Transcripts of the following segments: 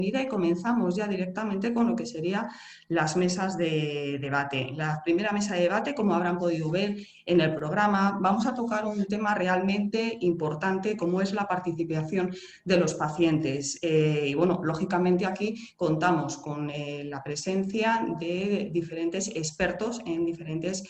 Y comenzamos ya directamente con lo que serían las mesas de debate. La primera mesa de debate, como habrán podido ver en el programa, vamos a tocar un tema realmente importante como es la participación de los pacientes. Y bueno, lógicamente aquí contamos con la presencia de diferentes expertos en diferentes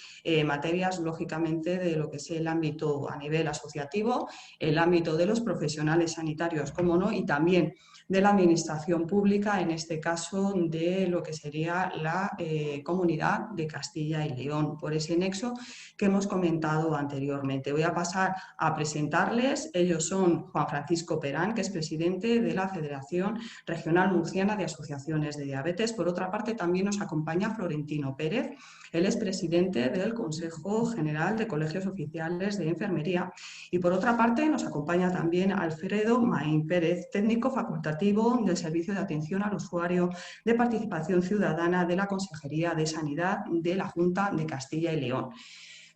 materias, lógicamente, de lo que es el ámbito a nivel asociativo, el ámbito de los profesionales sanitarios, como no, y también de la administración pública, en este caso de lo que sería la Comunidad de Castilla y León, por ese nexo que hemos comentado anteriormente. Voy a pasar a presentarles. Ellos son Juan Francisco Perán, que es presidente de la Federación Regional Murciana de Asociaciones de Diabetes. Por otra parte, también nos acompaña Florentino Pérez. Él es presidente del Consejo General de Colegios Oficiales de Enfermería. Y por otra parte, nos acompaña también Alfredo Maín Pérez, técnico facultativo del Servicio de Atención al Usuario de Participación Ciudadana de la Consejería de Sanidad de la Junta de Castilla y León.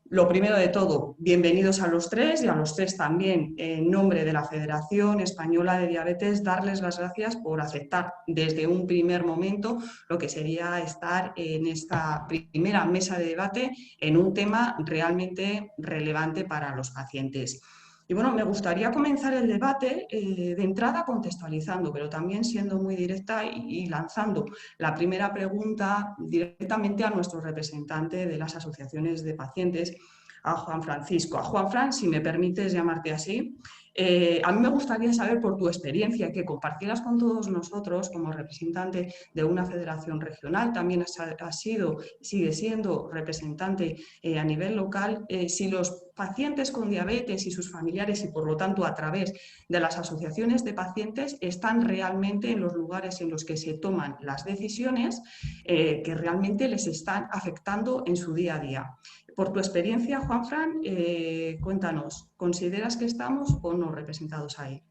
Lo primero de todo, bienvenidos a los tres y a los tres también, en nombre de la Federación Española de Diabetes, darles las gracias por aceptar desde un primer momento lo que sería estar en esta primera mesa de debate en un tema realmente relevante para los pacientes. Y bueno, me gustaría comenzar el debate de entrada contextualizando, pero también siendo muy directa y lanzando la primera pregunta directamente a nuestro representante de las asociaciones de pacientes, a Juan Francisco. A Juan Fran, si me permites llamarte así. A mí me gustaría saber por tu experiencia, que compartieras con todos nosotros como representante de una federación regional, también has sido, sigue siendo representante a nivel local, si los pacientes con diabetes y sus familiares y por lo tanto a través de las asociaciones de pacientes están realmente en los lugares en los que se toman las decisiones que realmente les están afectando en su día a día. Por tu experiencia, Juanfran, cuéntanos, ¿consideras que estamos o no representados ahí?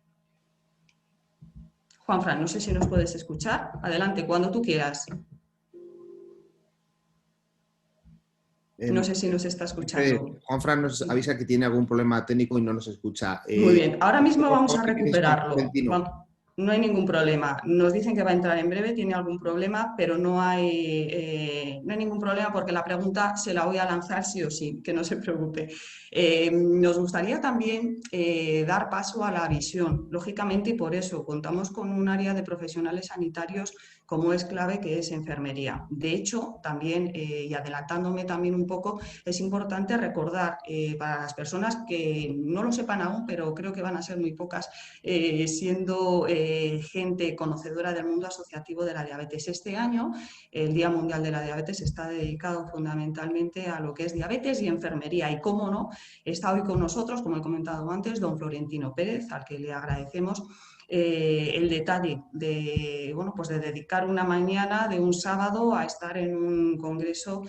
Juanfran, no sé si nos puedes escuchar. Adelante, cuando tú quieras. No sé si nos está escuchando. Juanfran nos avisa que tiene algún problema técnico y no nos escucha. Muy bien, ahora mismo vamos a ¿Qué tienes, recuperarlo. No hay ningún problema. Nos dicen que va a entrar en breve, tiene algún problema, pero no hay ningún problema porque la pregunta se la voy a lanzar sí o sí, que no se preocupe. Nos gustaría también dar paso a la visión, lógicamente, y por eso contamos con un área de profesionales sanitarios como es clave, que es enfermería. De hecho, también, y adelantándome también un poco, es importante recordar para las personas que no lo sepan aún, pero creo que van a ser muy pocas, siendo gente conocedora del mundo asociativo de la diabetes. Este año, el Día Mundial de la Diabetes está dedicado fundamentalmente a lo que es diabetes y enfermería. Y cómo no, está hoy con nosotros, como he comentado antes, don Florentino Pérez, al que le agradecemos el detalle de, bueno, pues de dedicar una mañana de un sábado a estar en un congreso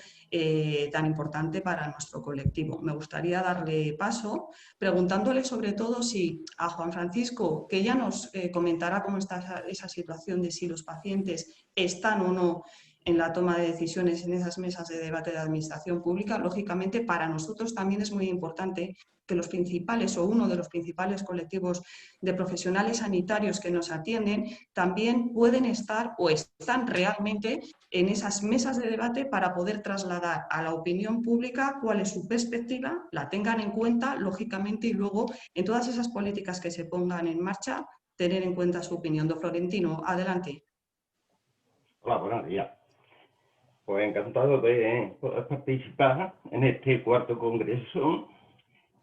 tan importante para nuestro colectivo. Me gustaría darle paso preguntándole sobre todo si a Juan Francisco, que ya nos comentará cómo está esa situación de si los pacientes están o no en la toma de decisiones en esas mesas de debate de administración pública. Lógicamente, para nosotros también es muy importante que los principales o uno de los principales colectivos de profesionales sanitarios que nos atienden también pueden estar o están realmente en esas mesas de debate para poder trasladar a la opinión pública cuál es su perspectiva, la tengan en cuenta, lógicamente, y luego en todas esas políticas que se pongan en marcha, tener en cuenta su opinión. Don Florentino, adelante. Hola, buenos días. Pues encantado de poder participar en este cuarto congreso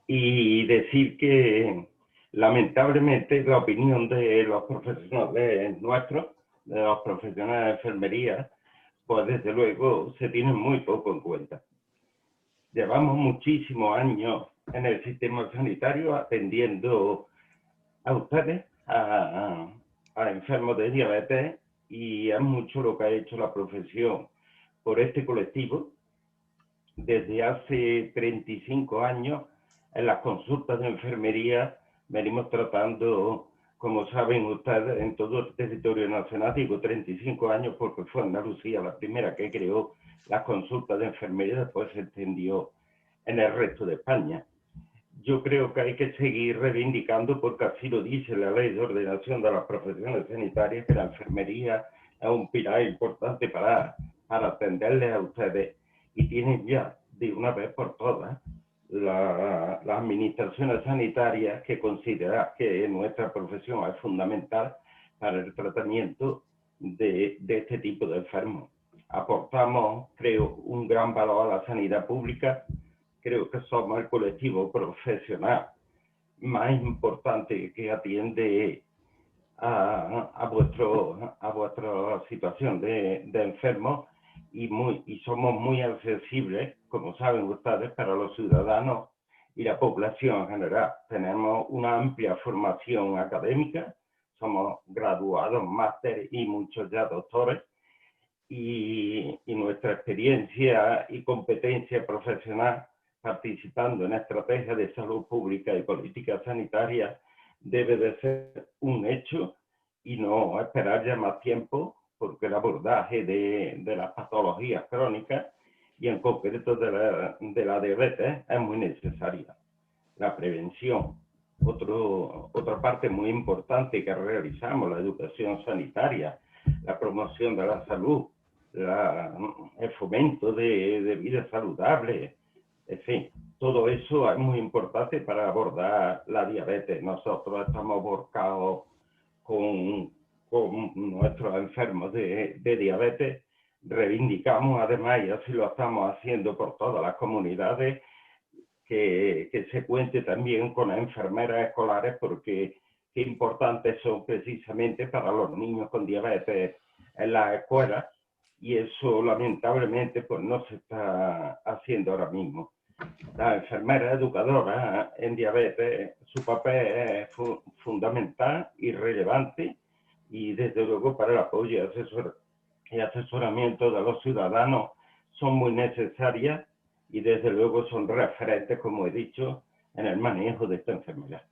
y decir que lamentablemente la opinión de los profesionales nuestros, de los profesionales de enfermería, pues desde luego se tienen muy poco en cuenta. Llevamos muchísimos años en el sistema sanitario atendiendo a ustedes, a enfermos de diabetes, y es mucho lo que ha hecho la profesión por este colectivo. Desde hace 35 años en las consultas de enfermería venimos tratando, como saben ustedes, en todo el territorio nacional. Digo 35 años porque fue Andalucía la primera que creó las consultas de enfermería, después se extendió en el resto de España. yo creo que hay que seguir reivindicando, porque así lo dice la Ley de Ordenación de las Profesiones Sanitarias, que la enfermería es un pilar importante para atenderles a ustedes, y tienen ya de una vez por todas las administraciones sanitarias que consideran que nuestra profesión es fundamental para el tratamiento de este tipo de enfermos. Aportamos, creo, un gran valor a la sanidad pública. Creo que somos el colectivo profesional más importante que atiende a vuestra situación de enfermos, y somos muy accesibles, como saben ustedes, para los ciudadanos y la población en general. Tenemos una amplia formación académica, somos graduados, máster y muchos ya doctores, y nuestra experiencia y competencia profesional participando en estrategias de salud pública y política sanitaria debe de ser un hecho y no esperar ya más tiempo, porque el abordaje de las patologías crónicas y en concreto de la diabetes es muy necesaria. La prevención, otra parte muy importante que realizamos, la educación sanitaria, la promoción de la salud, el fomento de vida saludable, en fin, todo eso es muy importante para abordar la diabetes. Nosotros estamos volcados con nuestros enfermos de diabetes. Reivindicamos además, y así lo estamos haciendo por todas las comunidades, que se cuente también con enfermeras escolares, porque qué importantes son precisamente para los niños con diabetes en las escuelas, y eso lamentablemente pues no se está haciendo ahora mismo. La enfermera educadora en diabetes, su papel es fundamental y relevante, y desde luego para el apoyo y asesoramiento de los ciudadanos son muy necesarias, y desde luego son referentes, como he dicho, en el manejo de esta enfermedad.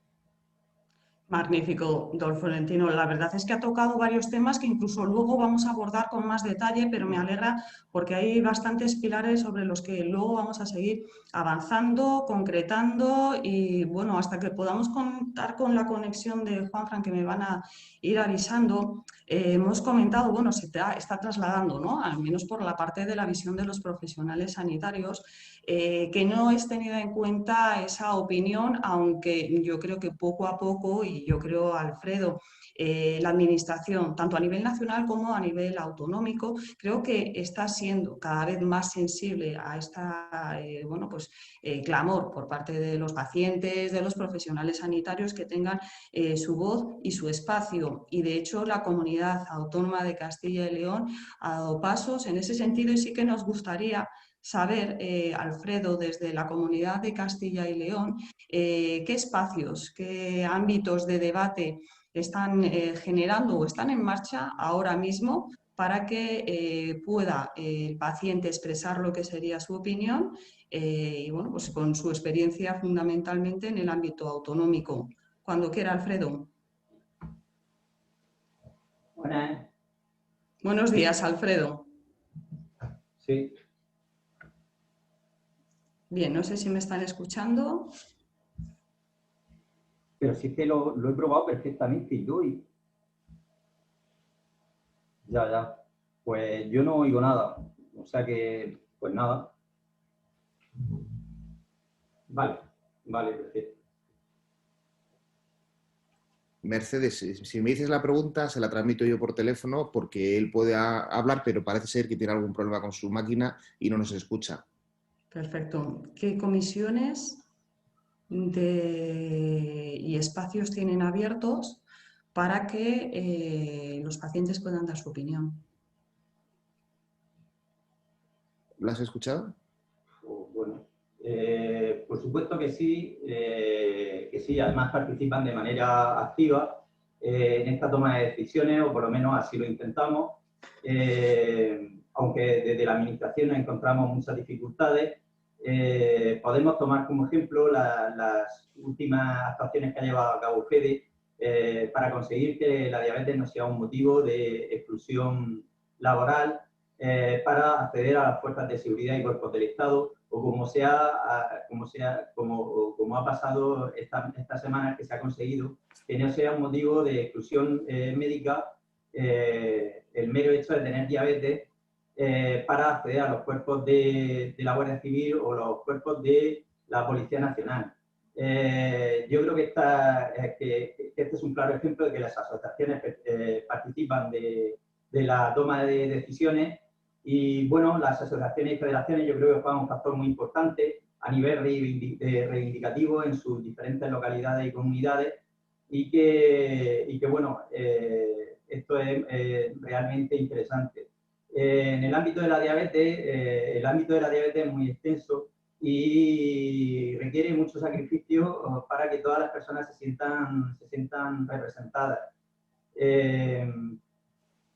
Magnífico, don Florentino. La verdad es que ha tocado varios temas que incluso luego vamos a abordar con más detalle, pero me alegra porque hay bastantes pilares sobre los que luego vamos a seguir avanzando, concretando, y bueno, hasta que podamos contar con la conexión de Juanfran, que me van a ir avisando. Hemos comentado, bueno, se está trasladando, ¿no?, al menos por la parte de la visión de los profesionales sanitarios, que no es tenida en cuenta esa opinión, aunque yo creo que poco a poco, y yo creo, Alfredo, la Administración, tanto a nivel nacional como a nivel autonómico, creo que está siendo cada vez más sensible a esta clamor por parte de los pacientes, de los profesionales sanitarios, que tengan su voz y su espacio. Y de hecho la Comunidad Autónoma de Castilla y León ha dado pasos en ese sentido, y sí que nos gustaría saber, Alfredo, desde la Comunidad de Castilla y León, qué espacios, qué ámbitos de debate están generando o están en marcha ahora mismo para que pueda el paciente expresar lo que sería su opinión, y bueno, pues con su experiencia fundamentalmente en el ámbito autonómico. Cuando quiera, Alfredo. Buenas. Buenos días, Alfredo. Sí. Bien, no sé si me están escuchando. Pero sí que lo he probado perfectamente yo y... Ya. Pues yo no oigo nada. O sea que, pues nada. Vale, perfecto. Mercedes, si me dices la pregunta, se la transmito yo por teléfono, porque él puede hablar, pero parece ser que tiene algún problema con su máquina y no nos escucha. Perfecto. ¿Qué comisiones y espacios tienen abiertos para que los pacientes puedan dar su opinión? ¿La has escuchado? Bueno, por supuesto que sí, además participan de manera activa en esta toma de decisiones, o por lo menos así lo intentamos, aunque desde la Administración encontramos muchas dificultades. Podemos tomar como ejemplo las últimas actuaciones que ha llevado a cabo FEDE para conseguir que la diabetes no sea un motivo de exclusión laboral para acceder a las fuerzas de seguridad y cuerpos del Estado, o como ha pasado estas semanas, que se ha conseguido que no sea un motivo de exclusión médica el mero hecho de tener diabetes para acceder a los cuerpos de la Guardia Civil o los cuerpos de la Policía Nacional. Yo creo que este es un claro ejemplo de que las asociaciones participan de la toma de decisiones y, bueno, las asociaciones y federaciones yo creo que juegan un factor muy importante a nivel reivindicativo en sus diferentes localidades y comunidades y que bueno, esto es realmente interesante. En el ámbito de la diabetes, es muy extenso y requiere mucho sacrificio para que todas las personas se sientan representadas.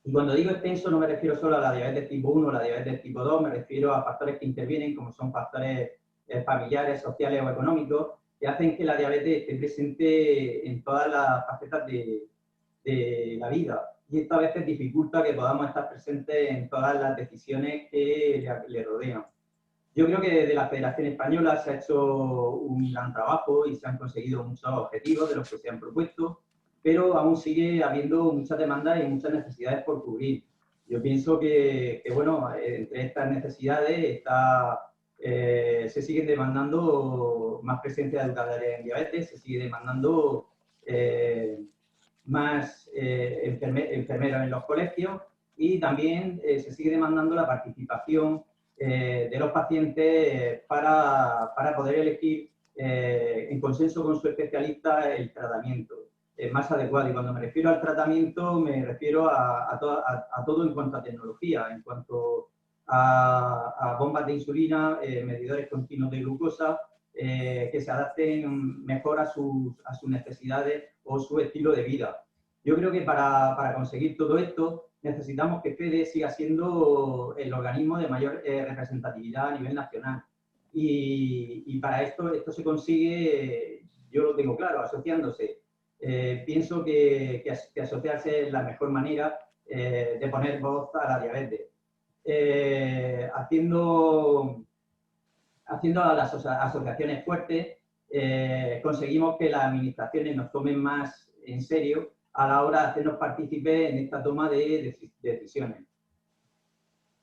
Y cuando digo extenso no me refiero solo a la diabetes tipo 1 o la diabetes tipo 2, me refiero a factores que intervienen, como son factores familiares, sociales o económicos, que hacen que la diabetes esté presente en todas las facetas de la vida. Y esto a veces dificulta que podamos estar presentes en todas las decisiones que le rodean. Yo creo que desde la Federación Española se ha hecho un gran trabajo y se han conseguido muchos objetivos de los que se han propuesto, pero aún sigue habiendo muchas demandas y muchas necesidades por cubrir. Yo pienso que bueno, entre estas necesidades se siguen demandando más presencia de educadores en diabetes, se sigue demandando más enfermeros en los colegios y también se sigue demandando la participación de los pacientes para poder elegir en consenso con su especialista el tratamiento más adecuado. Y cuando me refiero al tratamiento me refiero a todo en cuanto a tecnología, en cuanto a bombas de insulina, medidores continuos de glucosa, que se adapten mejor a sus necesidades o su estilo de vida. Yo creo que para conseguir todo esto necesitamos que FEDE siga siendo el organismo de mayor representatividad a nivel nacional. Y para esto se consigue, yo lo tengo claro, asociándose. Pienso que asociarse es la mejor manera de poner voz a la diabetes. Haciendo a las asociaciones fuertes, conseguimos que las administraciones nos tomen más en serio a la hora de hacernos partícipes en esta toma de decisiones.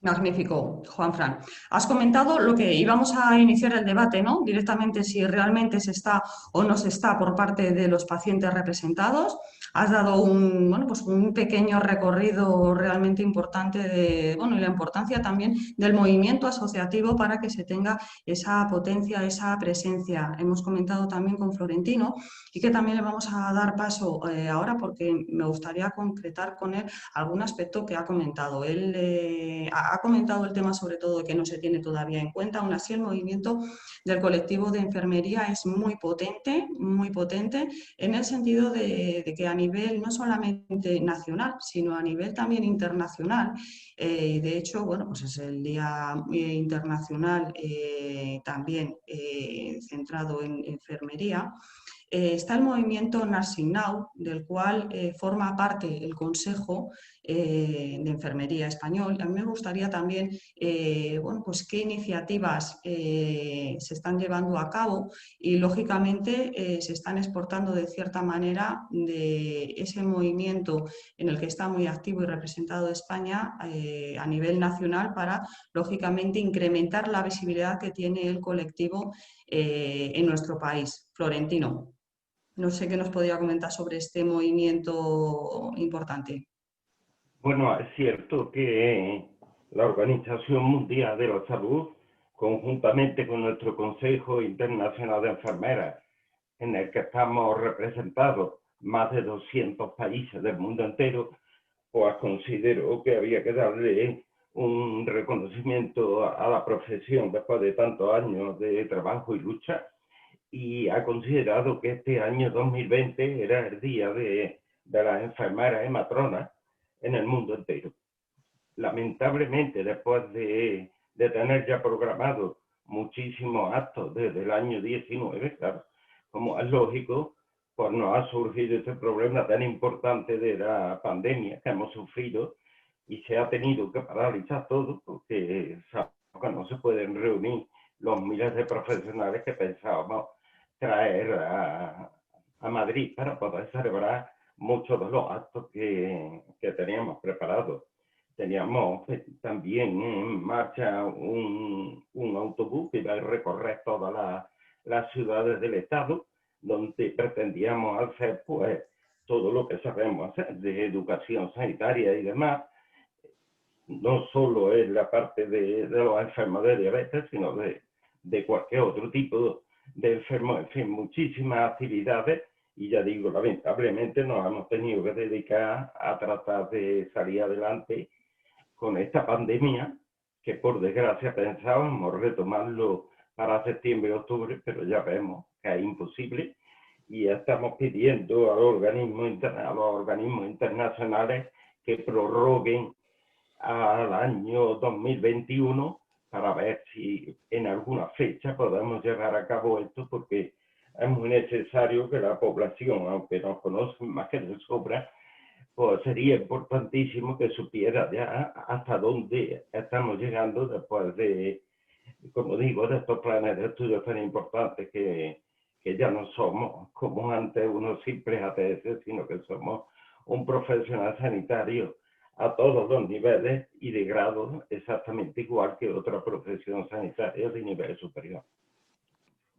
Magnífico, Juanfran. Has comentado lo que íbamos a iniciar el debate, ¿no? Directamente si realmente se está o no se está por parte de los pacientes representados. Has dado un pequeño recorrido realmente importante y la importancia también del movimiento asociativo para que se tenga esa potencia, esa presencia. Hemos comentado también con Florentino y que también le vamos a dar paso ahora porque me gustaría concretar con él algún aspecto que ha comentado. Él ha comentado el tema sobre todo que no se tiene todavía en cuenta. Aún así, el movimiento del colectivo de enfermería es muy potente en el sentido de que a nivel no solamente nacional, sino a nivel también internacional. De hecho, bueno, pues es el Día Internacional también centrado en enfermería. Está el movimiento Nursing Now, del cual forma parte el Consejo de Enfermería Español. A mí me gustaría también, pues qué iniciativas se están llevando a cabo y, lógicamente, se están exportando de cierta manera de ese movimiento en el que está muy activo y representado España a nivel nacional para, lógicamente, incrementar la visibilidad que tiene el colectivo en nuestro país. Florentino. No sé qué nos podría comentar sobre este movimiento importante. Bueno, es cierto que la Organización Mundial de la Salud, conjuntamente con nuestro Consejo Internacional de Enfermeras, en el que estamos representados más de 200 países del mundo entero, pues consideró que había que darle un reconocimiento a la profesión después de tantos años de trabajo y lucha, y ha considerado que este año 2020 era el día de las enfermeras y matronas en el mundo entero. Lamentablemente, después de tener ya programados muchísimos actos desde el año 19, claro, como es lógico, pues nos ha surgido este problema tan importante de la pandemia que hemos sufrido, y se ha tenido que paralizar todo porque sabemos que no se pueden reunir los miles de profesionales que pensábamos traer a Madrid para poder celebrar muchos de los actos que teníamos preparados. Teníamos también en marcha un autobús que iba a recorrer todas las ciudades del estado, donde pretendíamos hacer pues todo lo que sabemos hacer de educación sanitaria y demás. No solo es la parte de los enfermos de diabetes, sino de cualquier otro tipo de enfermos, en fin, muchísimas actividades, y ya digo, lamentablemente nos hemos tenido que dedicar a tratar de salir adelante con esta pandemia, que por desgracia pensábamos retomarlo para septiembre, octubre, pero ya vemos que es imposible, y estamos pidiendo a los organismos internacionales que prorroguen al año 2021 para ver si en alguna fecha podemos llevar a cabo esto, porque es muy necesario que la población, aunque nos conocen más que de sobra, pues sería importantísimo que supiera ya hasta dónde estamos llegando después de, como digo, de estos planes de estudios tan importantes que ya no somos como antes unos simples ATS, sino que somos un profesional sanitario a todos los niveles y de grado exactamente igual que otra profesión sanitaria de nivel superior.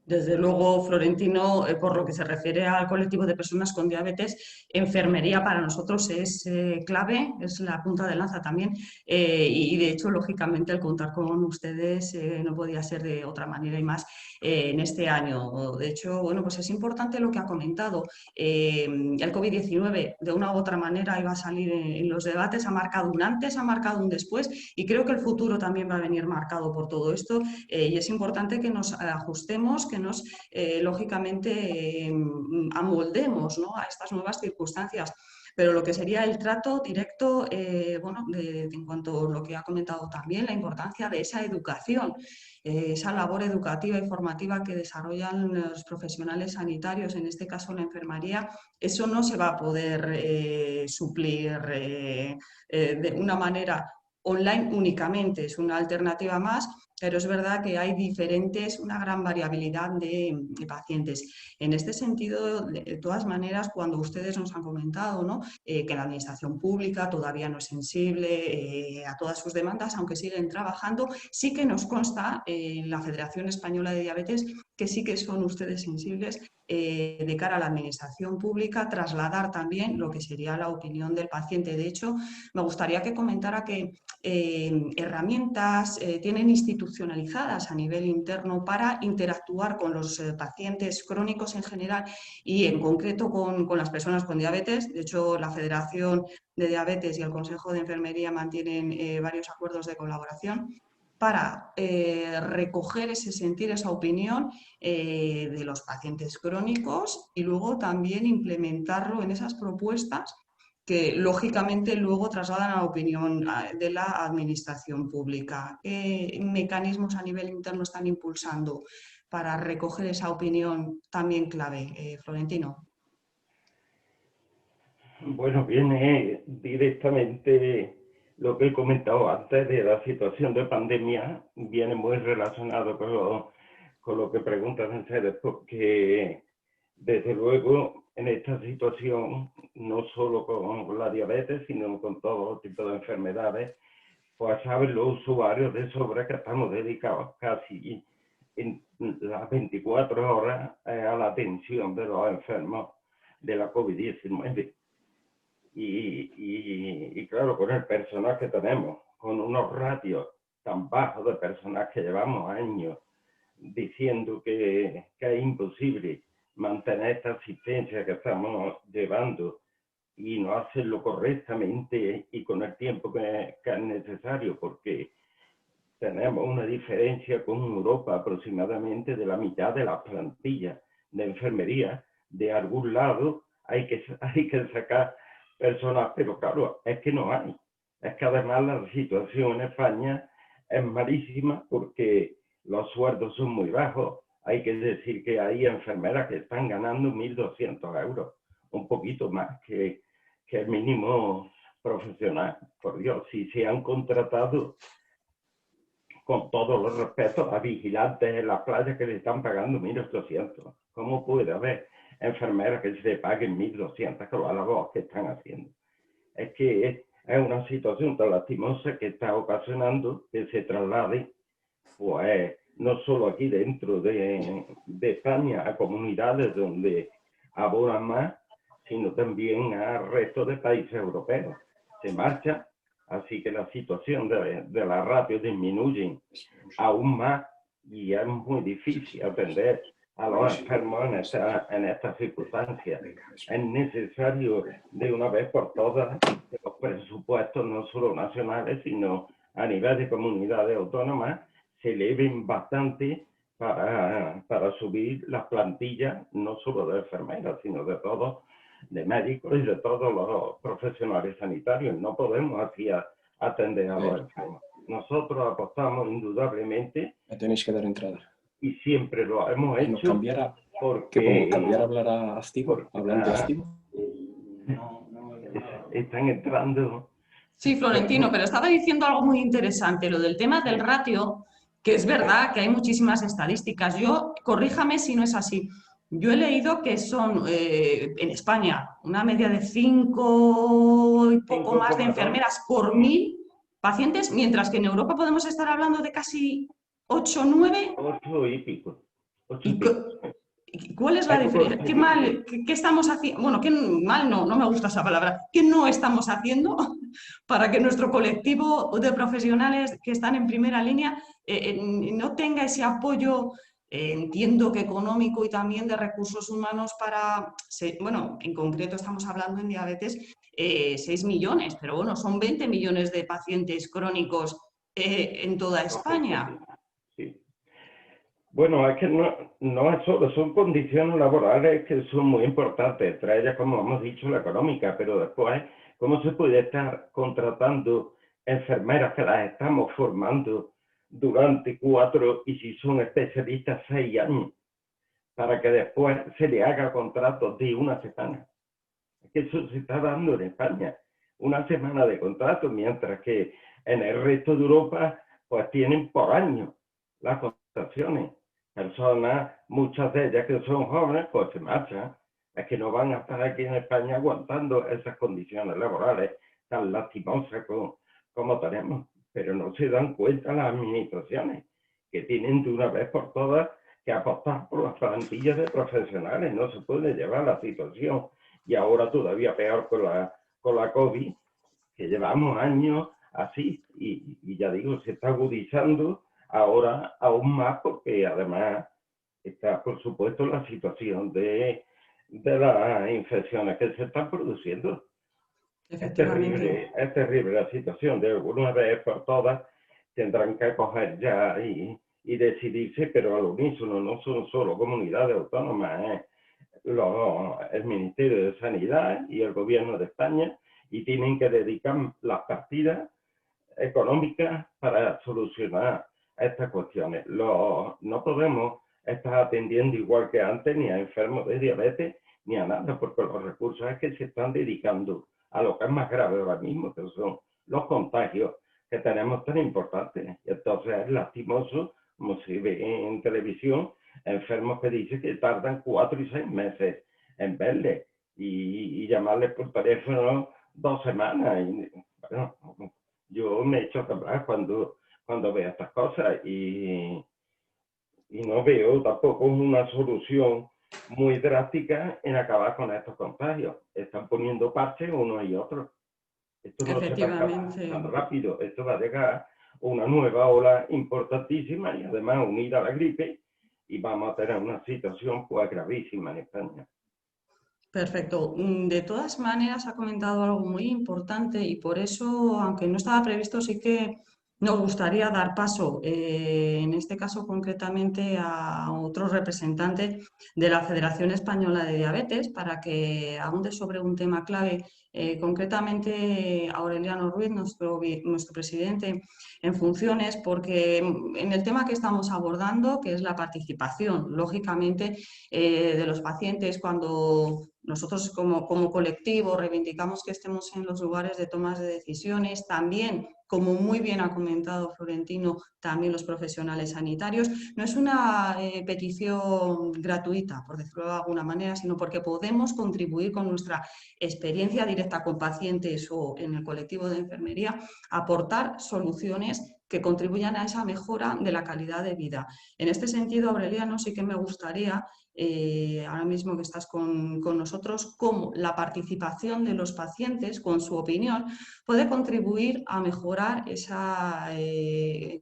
Desde luego, Florentino, por lo que se refiere al colectivo de personas con diabetes, enfermería para nosotros es clave, es la punta de lanza también, y de hecho, lógicamente, el contar con ustedes no podía ser de otra manera y más en este año. De hecho, bueno, pues es importante lo que ha comentado. El COVID-19, de una u otra manera, iba a salir en los debates, ha marcado un antes, ha marcado un después, y creo que el futuro también va a venir marcado por todo esto, y es importante que nos ajustemos, que nos, lógicamente, amoldemos, ¿no?, a estas nuevas circunstancias. Pero lo que sería el trato directo, bueno, en cuanto a lo que ha comentado también, la importancia de esa educación, esa labor educativa y formativa que desarrollan los profesionales sanitarios, en este caso la enfermería, eso no se va a poder suplir de una manera online únicamente, es una alternativa más, pero es verdad que hay una gran variabilidad de pacientes. En este sentido, de todas maneras, cuando ustedes nos han comentado, ¿no?, que la administración pública todavía no es sensible a todas sus demandas, aunque siguen trabajando, sí que nos consta en la Federación Española de Diabetes que sí que son ustedes sensibles de cara a la administración pública, trasladar también lo que sería la opinión del paciente. De hecho, me gustaría que comentara que herramientas tienen institucionalizadas a nivel interno para interactuar con los pacientes crónicos en general y en concreto con las personas con diabetes. De hecho, la Federación de Diabetes y el Consejo de Enfermería mantienen varios acuerdos de colaboración para recoger ese sentir, esa opinión de los pacientes crónicos y luego también implementarlo en esas propuestas que lógicamente luego trasladan a la opinión de la administración pública. ¿Qué mecanismos a nivel interno están impulsando para recoger esa opinión también clave, Florentino? Bueno, viene directamente lo que he comentado antes de la situación de pandemia, viene muy relacionado con lo que preguntan ustedes, porque desde luego en esta situación, no solo con la diabetes, sino con todo tipo de enfermedades, pues saben los usuarios de sobra que estamos dedicados casi en las 24 horas a la atención de los enfermos de la COVID-19. Y claro, con el personal que tenemos, con unos ratios tan bajos de personal que llevamos años diciendo que es imposible mantener esta asistencia que estamos llevando y no hacerlo correctamente y con el tiempo que es necesario, porque tenemos una diferencia con Europa aproximadamente de la mitad de las plantillas de enfermería. De algún lado hay que sacar personas, pero claro, es que no hay. Es que además la situación en España es malísima porque los sueldos son muy bajos. Hay que decir que hay enfermeras que están ganando 1.200 euros, un poquito más que el mínimo profesional. Por Dios, si se han contratado, con todos los respetos, a vigilantes en las playas que le están pagando 1.800. ¿Cómo puede haber enfermeras que se le paguen 1.200 con la labor que están haciendo? Es que es una situación tan lastimosa que está ocasionando que se traslade, pues, no solo aquí dentro de España, a comunidades donde abonan más, sino también al resto de países europeos. Se marcha, así que la situación de la ratio disminuye aún más y es muy difícil atender a los enfermos en estas circunstancias. Es necesario de una vez por todas que los presupuestos, no solo nacionales, sino a nivel de comunidades autónomas, se eleven bastante para subir las plantillas, no solo de enfermeras, sino de todos, de médicos y de todos los profesionales sanitarios. No podemos así atender a los enfermos. Nosotros apostamos indudablemente. Me tenéis que dar entrada. Y siempre lo hemos ¿Que nos hecho. cambiara? Porque, ¿Que pongo cambiar a hablar a Astivo? ¿Hablante a Astivo? Están entrando. Sí, Florentino, pero estaba diciendo algo muy interesante, lo del tema del ratio, que es verdad que hay muchísimas estadísticas. Yo, corríjame si no es así. Yo he leído que son en España una media de 5 y poco más de enfermeras por 1.000 pacientes, mientras que en Europa podemos estar hablando de casi 8 o 9. 8 y pico. ¿Cuál es la diferencia? ¿Qué mal, qué estamos haciendo? Bueno, qué mal no me gusta esa palabra. ¿Qué no estamos haciendo para que nuestro colectivo de profesionales que están en primera línea no tenga ese apoyo, entiendo que económico y también de recursos humanos para, bueno, en concreto estamos hablando en diabetes, 6 millones, pero bueno, son 20 millones de pacientes crónicos en toda España. Sí. Bueno, es que no es solo, son condiciones laborales que son muy importantes, entre ellas, como hemos dicho, la económica, pero después, ¿cómo se puede estar contratando enfermeras que las estamos formando durante 4 y si son especialistas 6 años, para que después se le haga contratos de una semana? Es que eso se está dando en España, una semana de contrato, mientras que en el resto de Europa pues tienen por año las contrataciones. Personas, muchas de ellas que son jóvenes, pues se marchan. Es que no van a estar aquí en España aguantando esas condiciones laborales tan lastimosas como tenemos. Pero no se dan cuenta las administraciones, que tienen de una vez por todas que apostar por las plantillas de profesionales. No se puede llevar la situación. Y ahora todavía peor con la COVID, que llevamos años así. Y ya digo, se está agudizando ahora aún más, porque además está, por supuesto, la situación de las infecciones que se están produciendo. Es terrible la situación. De alguna vez por todas tendrán que coger ya y decidirse, pero al unísono, no son solo comunidades autónomas, el Ministerio de Sanidad y el Gobierno de España, y tienen que dedicar las partidas económicas para solucionar estas cuestiones. No podemos estar atendiendo igual que antes ni a enfermos de diabetes ni a nada, porque los recursos es que se están dedicando a lo que es más grave ahora mismo, que son los contagios que tenemos tan importantes. Y entonces es lastimoso, como se ve en televisión, enfermos que dicen que tardan 4 y 6 meses en verles y llamarles por teléfono 2 semanas. Y, bueno, yo me echo a temblar cuando veo estas cosas y no veo tampoco una solución muy drástica en acabar con estos contagios. Están poniendo parches uno y otro. Esto no se va a acabar tan rápido. Esto va a llegar una nueva ola importantísima y además unida a la gripe, y vamos a tener una situación pues gravísima en España. Perfecto. De todas maneras, ha comentado algo muy importante y por eso, aunque no estaba previsto, sí que Nos gustaría dar paso, en este caso concretamente, a otro representante de la Federación Española de Diabetes para que abunde sobre un tema clave, concretamente Aureliano Ruiz, nuestro presidente en funciones, porque en el tema que estamos abordando, que es la participación, lógicamente, de los pacientes cuando nosotros como colectivo reivindicamos que estemos en los lugares de tomas de decisiones, también, como muy bien ha comentado Florentino, también los profesionales sanitarios. No es una petición gratuita, por decirlo de alguna manera, sino porque podemos contribuir con nuestra experiencia directa con pacientes o en el colectivo de enfermería, a aportar soluciones que contribuyan a esa mejora de la calidad de vida. En este sentido, Aureliano, sí que me gustaría, ahora mismo que estás con nosotros, cómo la participación de los pacientes con su opinión puede contribuir a mejorar esa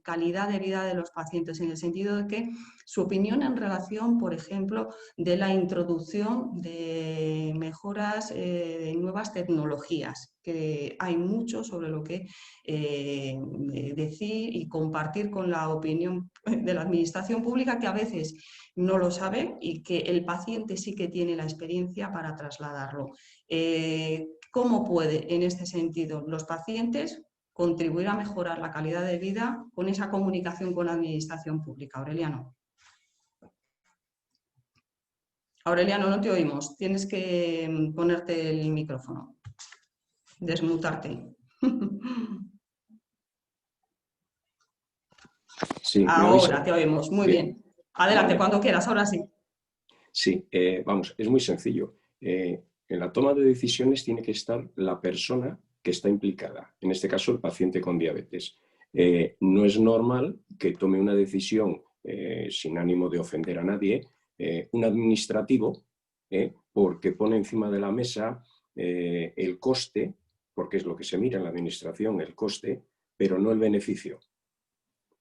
calidad de vida de los pacientes, en el sentido de que su opinión en relación, por ejemplo, de la introducción de mejoras de nuevas tecnologías, que hay mucho sobre lo que decir y compartir con la opinión de la administración pública, que a veces no lo sabe y que el paciente sí que tiene la experiencia para trasladarlo. ¿Cómo puede, en este sentido, los pacientes contribuir a mejorar la calidad de vida con esa comunicación con la administración pública? Aureliano. Aureliano, no te oímos. Tienes que ponerte el micrófono. Desmutarte. Sí, ahora te oímos. Muy bien. Adelante, vale. cuando quieras, ahora sí. Sí, vamos, es muy sencillo. En la toma de decisiones tiene que estar la persona que está implicada, en este caso el paciente con diabetes. No es normal que tome una decisión sin ánimo de ofender a nadie, un administrativo, porque pone encima de la mesa el coste, porque es lo que se mira en la administración, el coste, pero no el beneficio.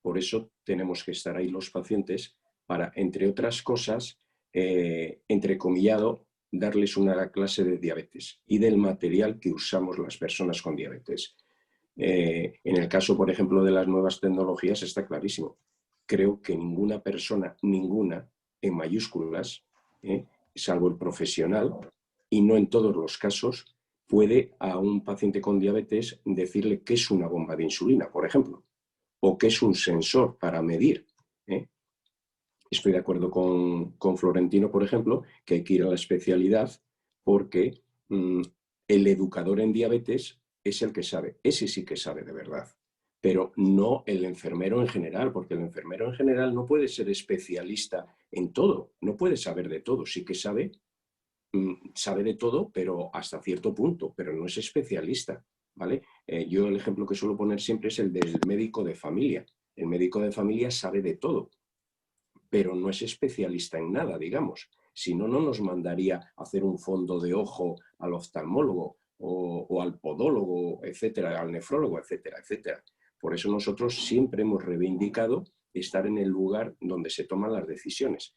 Por eso tenemos que estar ahí los pacientes para, entre otras cosas, entrecomillado, darles una clase de diabetes y del material que usamos las personas con diabetes. En el caso, por ejemplo, de las nuevas tecnologías está clarísimo. Creo que ninguna persona, ninguna, en mayúsculas, salvo el profesional, y no en todos los casos, puede a un paciente con diabetes decirle qué es una bomba de insulina, por ejemplo, o qué es un sensor para medir. Estoy de acuerdo con Florentino, por ejemplo, que hay que ir a la especialidad porque el educador en diabetes es el que sabe. Ese sí que sabe de verdad, pero no el enfermero en general, porque el enfermero en general no puede ser especialista en todo, no puede saber de todo. Sí que sabe de todo, pero hasta cierto punto, pero no es especialista, ¿vale? Yo el ejemplo que suelo poner siempre es el del médico de familia. El médico de familia sabe de todo, pero no es especialista en nada, digamos. Si no, no nos mandaría a hacer un fondo de ojo al oftalmólogo o al podólogo, etcétera, al nefrólogo, etcétera, etcétera. Por eso nosotros siempre hemos reivindicado estar en el lugar donde se toman las decisiones,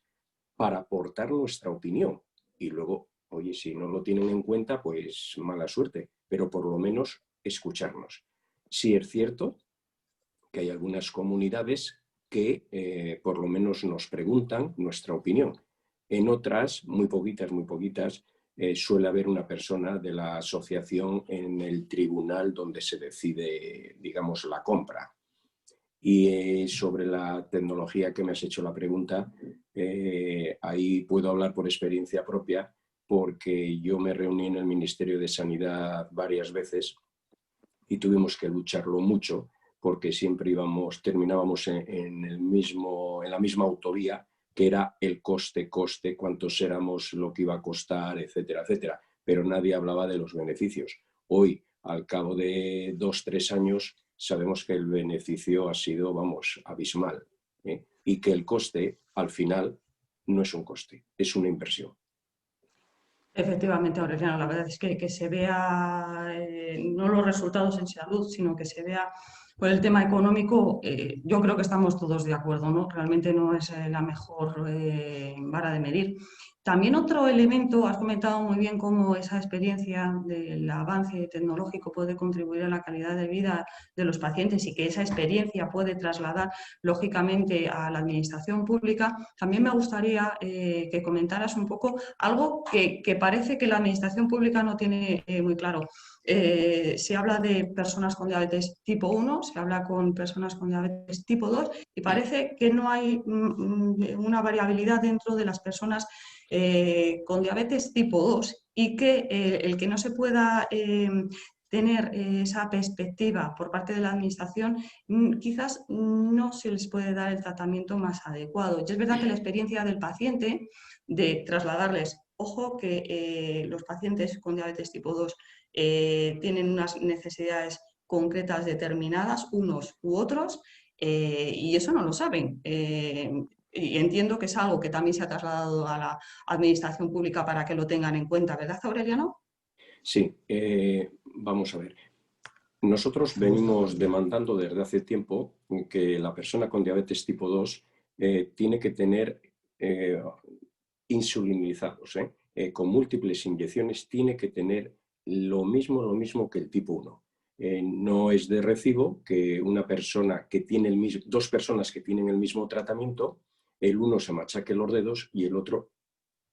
para aportar nuestra opinión. Y luego, oye, si no lo tienen en cuenta, pues mala suerte, pero por lo menos escucharnos. Sí es cierto que hay algunas comunidades que por lo menos nos preguntan nuestra opinión. En otras, muy poquitas, suele haber una persona de la asociación en el tribunal donde se decide, digamos, la compra. Y sobre la tecnología que me has hecho la pregunta, ahí puedo hablar por experiencia propia, porque yo me reuní en el Ministerio de Sanidad varias veces y tuvimos que lucharlo mucho, porque siempre terminábamos en la misma autovía, que era el coste, cuántos éramos, lo que iba a costar, etcétera, etcétera. Pero nadie hablaba de los beneficios. Hoy, al cabo de 2-3 años, sabemos que el beneficio ha sido, vamos, abismal, y que el coste, al final, no es un coste, es una inversión. Efectivamente, Aureliano, la verdad es que se vea no los resultados en salud, sino que se vea por el tema económico. Yo creo que estamos todos de acuerdo, ¿no? Realmente no es la mejor vara de medir. También otro elemento, has comentado muy bien cómo esa experiencia del avance tecnológico puede contribuir a la calidad de vida de los pacientes y que esa experiencia puede trasladar lógicamente a la administración pública. También me gustaría que comentaras un poco algo que parece que la administración pública no tiene muy claro. Se habla de personas con diabetes tipo 1, se habla con personas con diabetes tipo 2 y parece que no hay una variabilidad dentro de las personas con diabetes tipo 2 y que el que no se pueda tener esa perspectiva por parte de la administración, quizás no se les puede dar el tratamiento más adecuado. Y es verdad que la experiencia del paciente de trasladarles, ojo que los pacientes con diabetes tipo 2 tienen unas necesidades concretas determinadas, unos u otros, y eso no lo saben. Y entiendo que es algo que también se ha trasladado a la administración pública para que lo tengan en cuenta, ¿verdad, Aureliano? Sí, vamos a ver. Nosotros venimos demandando desde hace tiempo que la persona con diabetes tipo 2 tiene que tener insulinizados, con múltiples inyecciones, tiene que tener lo mismo que el tipo 1. No es de recibo que una persona que tiene dos personas que tienen el mismo tratamiento, el uno se machaque los dedos y el otro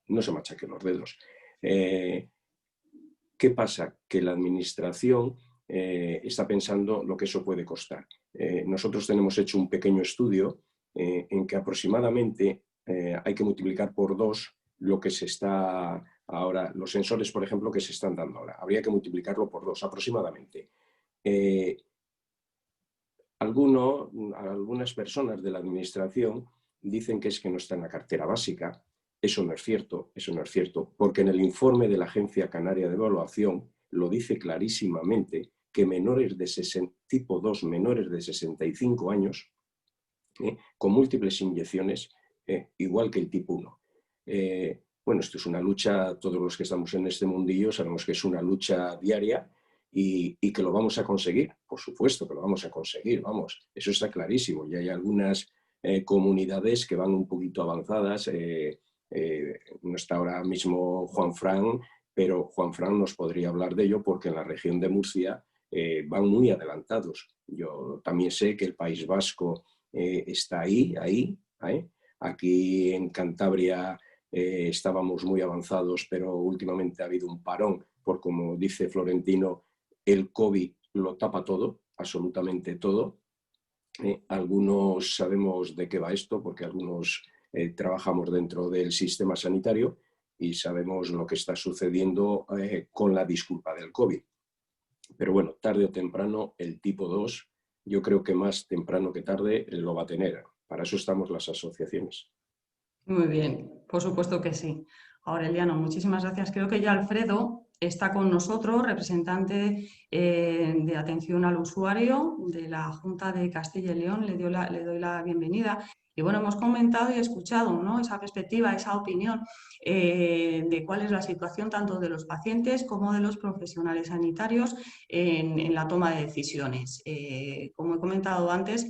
no se machaque los dedos. ¿Qué pasa? Que la administración está pensando lo que eso puede costar. Nosotros tenemos hecho un pequeño estudio en que aproximadamente hay que multiplicar por 2 lo que se está ahora, los sensores, por ejemplo, que se están dando ahora. Habría que multiplicarlo por 2 aproximadamente. Algunas personas de la administración dicen que es que no está en la cartera básica. Eso no es cierto, porque en el informe de la Agencia Canaria de Evaluación lo dice clarísimamente que menores de tipo 2, menores de 65 años, con múltiples inyecciones, igual que el tipo 1. Bueno, esto es una lucha, todos los que estamos en este mundillo sabemos que es una lucha diaria y que lo vamos a conseguir, por supuesto que lo vamos a conseguir, vamos, eso está clarísimo. Y hay algunas comunidades que van un poquito avanzadas. No está ahora mismo Juanfran, pero Juanfran nos podría hablar de ello porque en la región de Murcia van muy adelantados. Yo también sé que el País Vasco está ahí. Aquí en Cantabria estábamos muy avanzados, pero últimamente ha habido un parón, por como dice Florentino, el COVID lo tapa todo, absolutamente todo. Algunos sabemos de qué va esto, porque algunos trabajamos dentro del sistema sanitario y sabemos lo que está sucediendo con la disculpa del COVID. Pero bueno, tarde o temprano el tipo 2, yo creo que más temprano que tarde lo va a tener. Para eso estamos las asociaciones. Muy bien, por supuesto que sí. Aureliano, muchísimas gracias. Creo que ya Alfredo está con nosotros, representante de atención al usuario de la Junta de Castilla y León. Le doy la bienvenida. Y bueno, hemos comentado y escuchado, ¿no?, esa perspectiva, esa opinión de cuál es la situación tanto de los pacientes como de los profesionales sanitarios en la toma de decisiones. Como he comentado antes,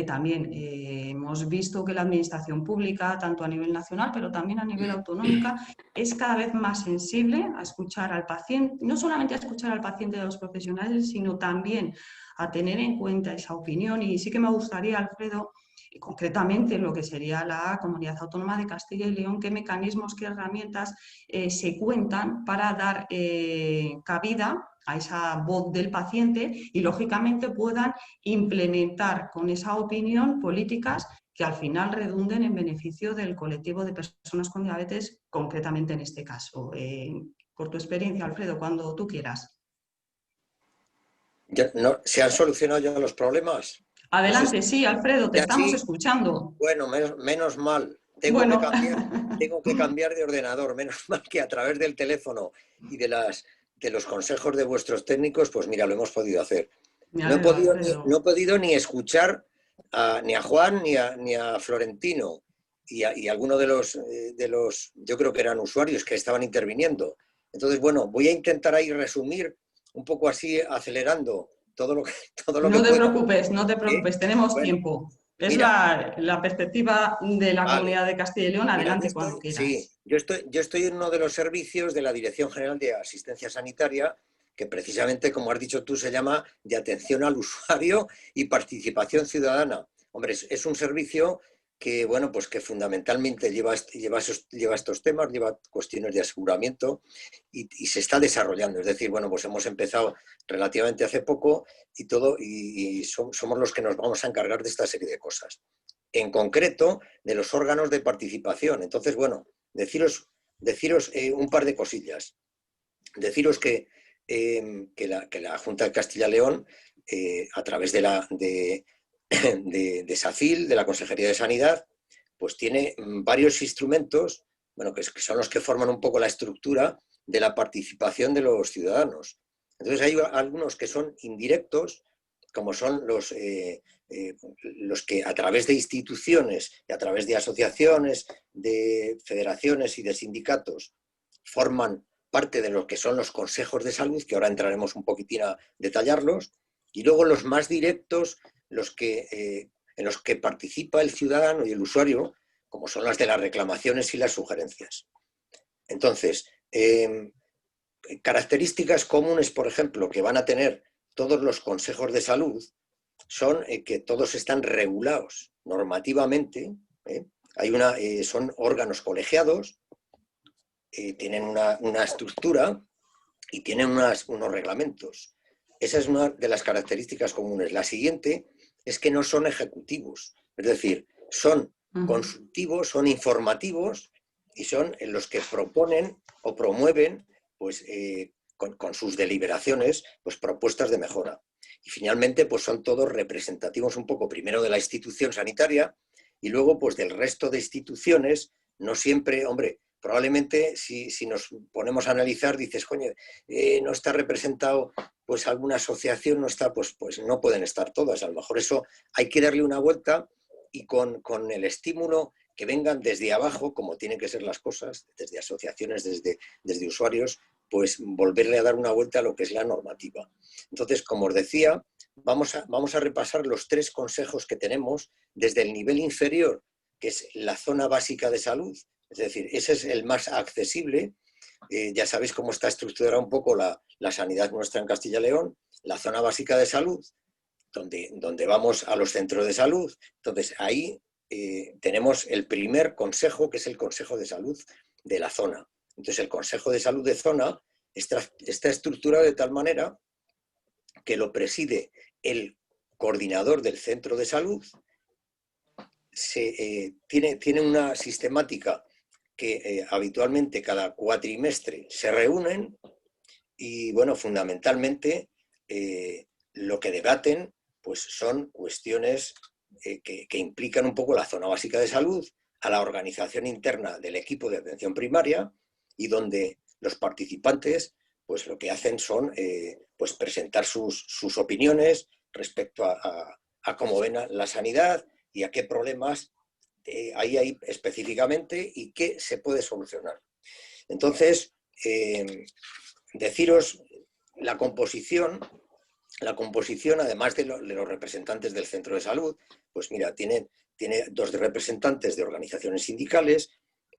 también hemos visto que la administración pública, tanto a nivel nacional, pero también a nivel autonómico, es cada vez más sensible a escuchar al paciente, no solamente a escuchar al paciente de los profesionales, sino también a tener en cuenta esa opinión. Y sí que me gustaría, Alfredo, concretamente lo que sería la Comunidad Autónoma de Castilla y León, qué mecanismos, qué herramientas se cuentan para dar cabida a esa voz del paciente y, lógicamente, puedan implementar con esa opinión políticas que al final redunden en beneficio del colectivo de personas con diabetes, concretamente en este caso. Por tu experiencia, Alfredo, cuando tú quieras. ¿Se han solucionado ya los problemas? Adelante, pues sí, Alfredo, te estamos sí escuchando. Bueno, menos mal. Tengo que cambiar de ordenador, menos mal que a través del teléfono y de los consejos de vuestros técnicos, pues mira, lo hemos podido hacer. No he podido ni escuchar ni a Juan ni a Florentino y alguno de los, yo creo que eran usuarios que estaban interviniendo. Entonces, bueno, voy a intentar ahí resumir un poco así, acelerando todo lo que No te preocupes, tenemos tiempo. Es Mira, la perspectiva de la vale. Comunidad de Castilla y León. Mira, Adelante cuando quieras. Sí, yo estoy en uno de los servicios de la Dirección General de Asistencia Sanitaria, que precisamente, como has dicho tú, se llama de atención al usuario y participación ciudadana. Hombre, es un servicio que, bueno, pues que fundamentalmente lleva estos temas, lleva cuestiones de aseguramiento y se está desarrollando. Es decir, bueno, pues hemos empezado relativamente hace poco y somos los que nos vamos a encargar de esta serie de cosas. En concreto, de los órganos de participación. Entonces, bueno, deciros un par de cosillas. Deciros que la Junta de Castilla y León, a través de SACIL, de la Consejería de Sanidad, pues tiene varios instrumentos, bueno, que son los que forman un poco la estructura de la participación de los ciudadanos. Entonces hay algunos que son indirectos, como son los que a través de instituciones y a través de asociaciones, de federaciones y de sindicatos forman parte de lo que son los consejos de salud, que ahora entraremos un poquitín a detallarlos, y luego los más directos, en los que participa el ciudadano y el usuario, como son las de las reclamaciones y las sugerencias. Entonces, características comunes, por ejemplo, que van a tener todos los consejos de salud, son que todos están regulados normativamente, son órganos colegiados, tienen una estructura y tienen unos reglamentos. Esa es una de las características comunes. La siguiente es que no son ejecutivos, es decir, son consultivos, son informativos y son en los que proponen o promueven, pues, con sus deliberaciones, pues, propuestas de mejora. Y finalmente, pues son todos representativos un poco primero de la institución sanitaria y luego pues del resto de instituciones, no siempre, hombre, probablemente si nos ponemos a analizar, dices, coño, no está representado pues alguna asociación, no está, pues no pueden estar todas. A lo mejor eso hay que darle una vuelta y con el estímulo que vengan desde abajo, como tienen que ser las cosas, desde asociaciones, desde usuarios, pues volverle a dar una vuelta a lo que es la normativa. Entonces, como os decía, vamos a repasar los 3 consejos que tenemos desde el nivel inferior, que es la zona básica de salud, es decir, ese es el más accesible. Ya sabéis cómo está estructurada un poco la sanidad nuestra en Castilla y León, la zona básica de salud, donde vamos a los centros de salud. Entonces, ahí tenemos el primer consejo, que es el Consejo de Salud de la zona. Entonces, el Consejo de Salud de zona está estructurado de tal manera que lo preside el coordinador del centro de salud. Tiene una sistemática que habitualmente cada cuatrimestre se reúnen y, bueno, fundamentalmente lo que debaten pues son cuestiones que implican un poco la zona básica de salud, a la organización interna del equipo de atención primaria y donde los participantes pues lo que hacen son pues presentar sus opiniones respecto a cómo ven la sanidad y a qué problemas hay específicamente y qué se puede solucionar. Entonces, deciros la composición, además de los representantes del centro de salud, pues mira, tiene 2 representantes de organizaciones sindicales,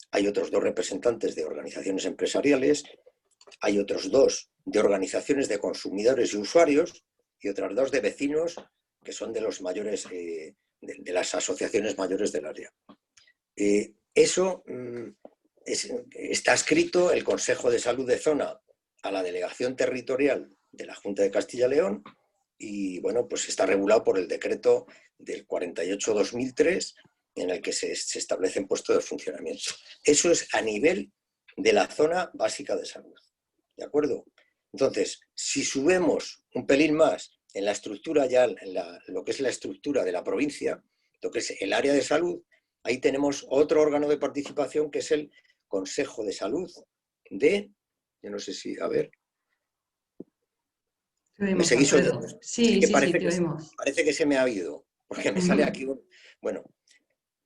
hay otros 2 representantes de organizaciones empresariales, hay otros 2 de organizaciones de consumidores y usuarios y otras 2 de vecinos, que son de los mayores, de las asociaciones mayores del área. Eso está escrito el Consejo de Salud de Zona a la Delegación Territorial de la Junta de Castilla y León y, bueno, pues está regulado por el decreto del 48/2003 en el que se establecen puestos de funcionamiento. Eso es a nivel de la zona básica de salud. ¿De acuerdo? Entonces, si subimos un pelín más en la estructura, ya lo que es la estructura de la provincia, lo que es el área de salud, ahí tenemos otro órgano de participación que es el Consejo de Salud yo no sé si, a ver. ¿Me seguís oyendo? Sí, parece que se me ha ido, porque me sale aquí. Bueno,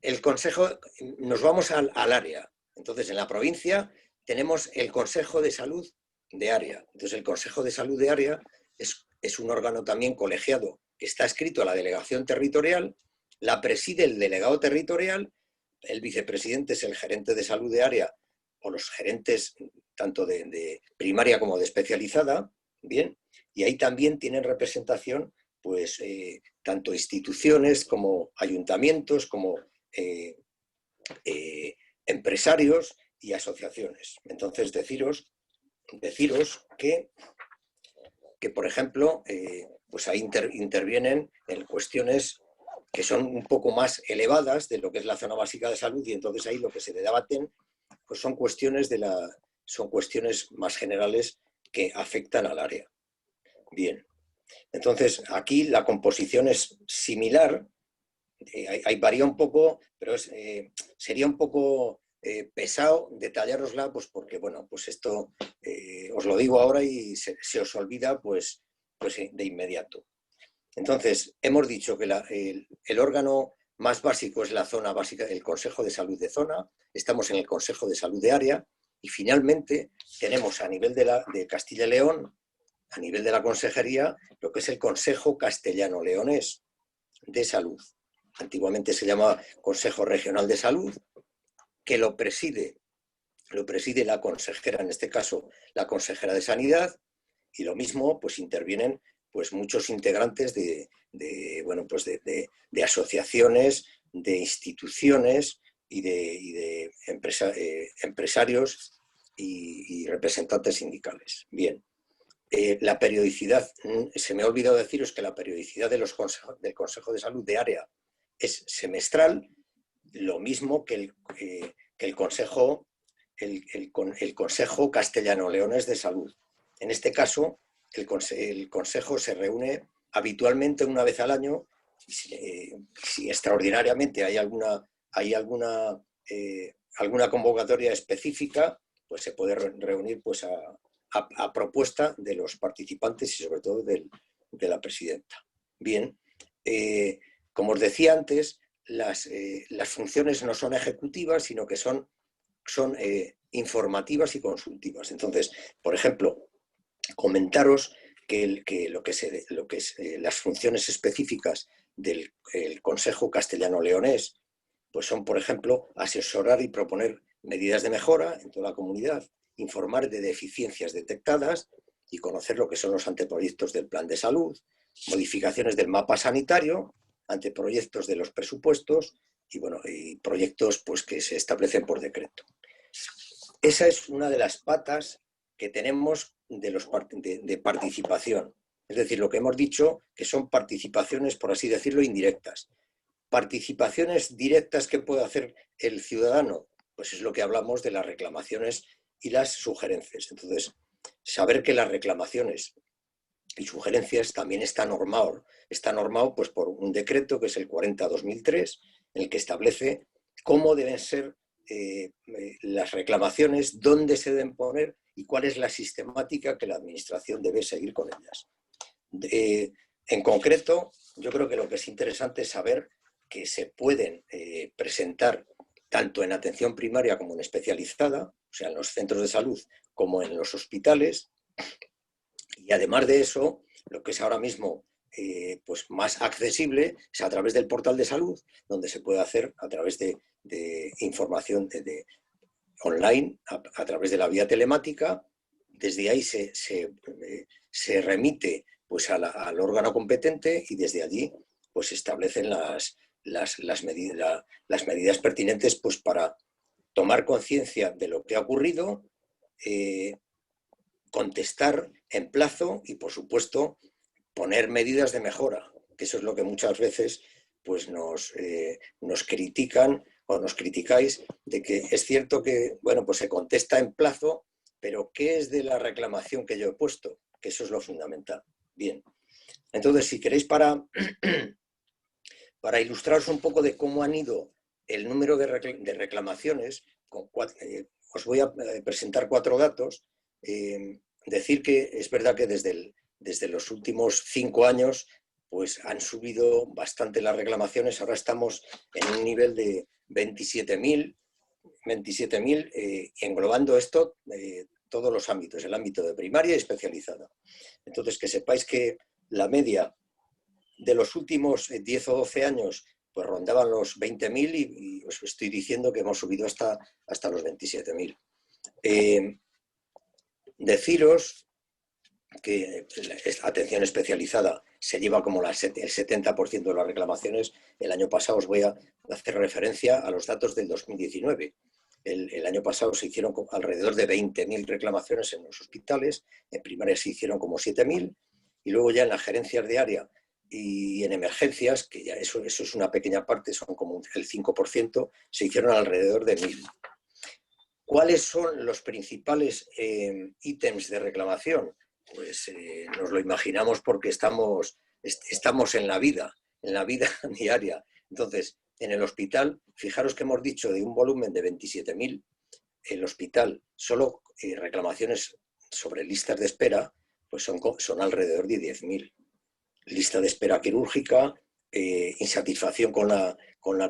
el Consejo, nos vamos al área. Entonces, en la provincia tenemos el Consejo de Salud de área. Entonces, el Consejo de Salud de área es un órgano también colegiado que está adscrito a la delegación territorial. La preside el delegado territorial, el vicepresidente es el gerente de salud de área o los gerentes tanto de primaria como de especializada, bien, y ahí también tienen representación pues tanto instituciones como ayuntamientos, como empresarios y asociaciones. Entonces, deciros que por ejemplo, pues ahí intervienen en cuestiones que son un poco más elevadas de lo que es la zona básica de salud, y entonces ahí lo que se debaten pues son cuestiones más generales que afectan al área. Bien, entonces aquí la composición es similar, ahí varía un poco, pero sería un poco pesado detallárosla, pues porque, bueno, pues esto os lo digo ahora y se os olvida pues de inmediato. Entonces, hemos dicho que el órgano más básico es la zona básica, el Consejo de Salud de Zona, estamos en el Consejo de Salud de Área, y finalmente tenemos a nivel de Castilla y León, a nivel de la Consejería, lo que es el Consejo Castellano-Leonés de Salud. Antiguamente se llamaba Consejo Regional de Salud, que lo preside la consejera, en este caso la consejera de Sanidad, y lo mismo pues intervienen pues muchos integrantes de asociaciones, de instituciones y de empresarios y representantes sindicales. Bien, la periodicidad, se me ha olvidado deciros que la periodicidad del Consejo de Salud de Área es semestral, lo mismo que el Consejo Castellano-Leonés de Salud. En este caso, el Consejo se reúne habitualmente una vez al año. Si extraordinariamente hay alguna convocatoria específica, pues se puede reunir pues a propuesta de los participantes y sobre todo de la presidenta. Bien, como os decía antes, las funciones no son ejecutivas, sino que son informativas y consultivas. Entonces, por ejemplo, comentaros que las funciones específicas del Consejo Castellano-Leonés pues son, por ejemplo, asesorar y proponer medidas de mejora en toda la comunidad, informar de deficiencias detectadas y conocer lo que son los anteproyectos del plan de salud, modificaciones del mapa sanitario, anteproyectos de los presupuestos y proyectos pues, que se establecen por decreto. Esa es una de las patas que tenemos de participación. Es decir, lo que hemos dicho que son participaciones, por así decirlo, indirectas. Participaciones directas que puede hacer el ciudadano, pues es lo que hablamos de las reclamaciones y las sugerencias. Entonces, saber que las reclamaciones y sugerencias también está normado pues por un decreto que es el 40/2003, en el que establece cómo deben ser las reclamaciones, dónde se deben poner y cuál es la sistemática que la administración debe seguir con ellas. En concreto, yo creo que lo que es interesante es saber que se pueden presentar tanto en atención primaria como en especializada, o sea, en los centros de salud como en los hospitales, y además de eso, lo que es ahora mismo pues más accesible es a través del portal de salud, donde se puede hacer a través de información online, a través de la vía telemática. Desde ahí se remite pues, al órgano competente y desde allí pues, se establecen las medidas pertinentes pues, para tomar conciencia de lo que ha ocurrido, contestar en plazo y, por supuesto, poner medidas de mejora, que eso es lo que muchas veces pues, nos critican o nos criticáis, de que es cierto que pues se contesta en plazo, pero ¿qué es de la reclamación que yo he puesto? Que eso es lo fundamental. Bien, entonces, si queréis para ilustraros un poco de cómo han ido el número de reclamaciones, os voy a presentar 4 datos. Decir que es verdad que desde los últimos 5 años pues han subido bastante las reclamaciones. Ahora estamos en un nivel de 27.000, englobando esto todos los ámbitos, el ámbito de primaria y especializada. Entonces, que sepáis que la media de los últimos 10 o 12 años pues rondaban los 20.000 y os estoy diciendo que hemos subido hasta los 27.000. Deciros que la atención especializada se lleva como el 70% de las reclamaciones. El año pasado os voy a hacer referencia a los datos del 2019. El año pasado se hicieron alrededor de 20.000 reclamaciones en los hospitales, en primaria se hicieron como 7.000 y luego ya en las gerencias de área y en emergencias, que ya eso es una pequeña parte, son como el 5%, se hicieron alrededor de 1.000. ¿Cuáles son los principales ítems de reclamación? Pues nos lo imaginamos porque estamos en la vida diaria. Entonces, en el hospital, fijaros que hemos dicho de un volumen de 27.000, el hospital, solo reclamaciones sobre listas de espera, pues son alrededor de 10.000. Lista de espera quirúrgica, insatisfacción con la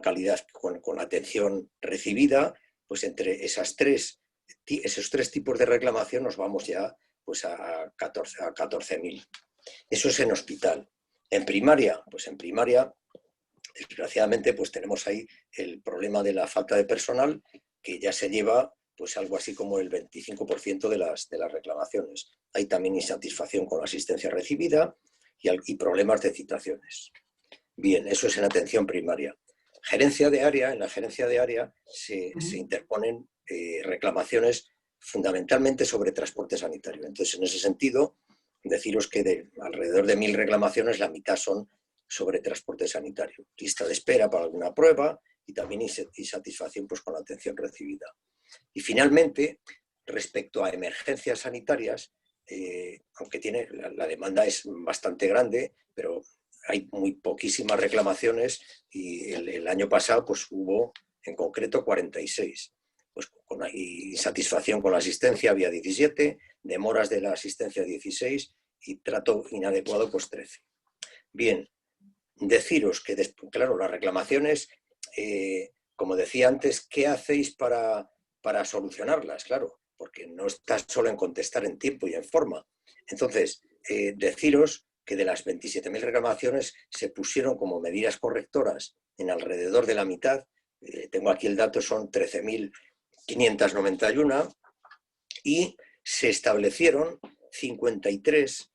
calidad, con la atención recibida, pues entre esos tres tipos de reclamación nos vamos ya pues a 14.000. Eso es en hospital. En primaria, pues en primaria, desgraciadamente, pues tenemos ahí el problema de la falta de personal, que ya se lleva pues algo así como el 25% de las reclamaciones. Hay también insatisfacción con la asistencia recibida y problemas de citaciones. Bien, eso es en atención primaria. Gerencia de área, en la gerencia de área se interponen reclamaciones fundamentalmente sobre transporte sanitario. Entonces, en ese sentido, deciros que de alrededor de 1.000 reclamaciones, la mitad son sobre transporte sanitario. Lista de espera para alguna prueba y también insatisfacción pues, con la atención recibida. Y finalmente, respecto a emergencias sanitarias, aunque la demanda es bastante grande, pero hay muy poquísimas reclamaciones y el año pasado pues, hubo en concreto 46. Pues con insatisfacción con la asistencia había 17, demoras de la asistencia 16 y trato inadecuado pues 13. Bien, deciros que, claro, las reclamaciones, como decía antes, ¿qué hacéis para solucionarlas? Claro, porque no está solo en contestar en tiempo y en forma. Entonces, deciros que de las 27.000 reclamaciones se pusieron como medidas correctoras en alrededor de la mitad. Tengo aquí el dato, son 13.591 y se establecieron 53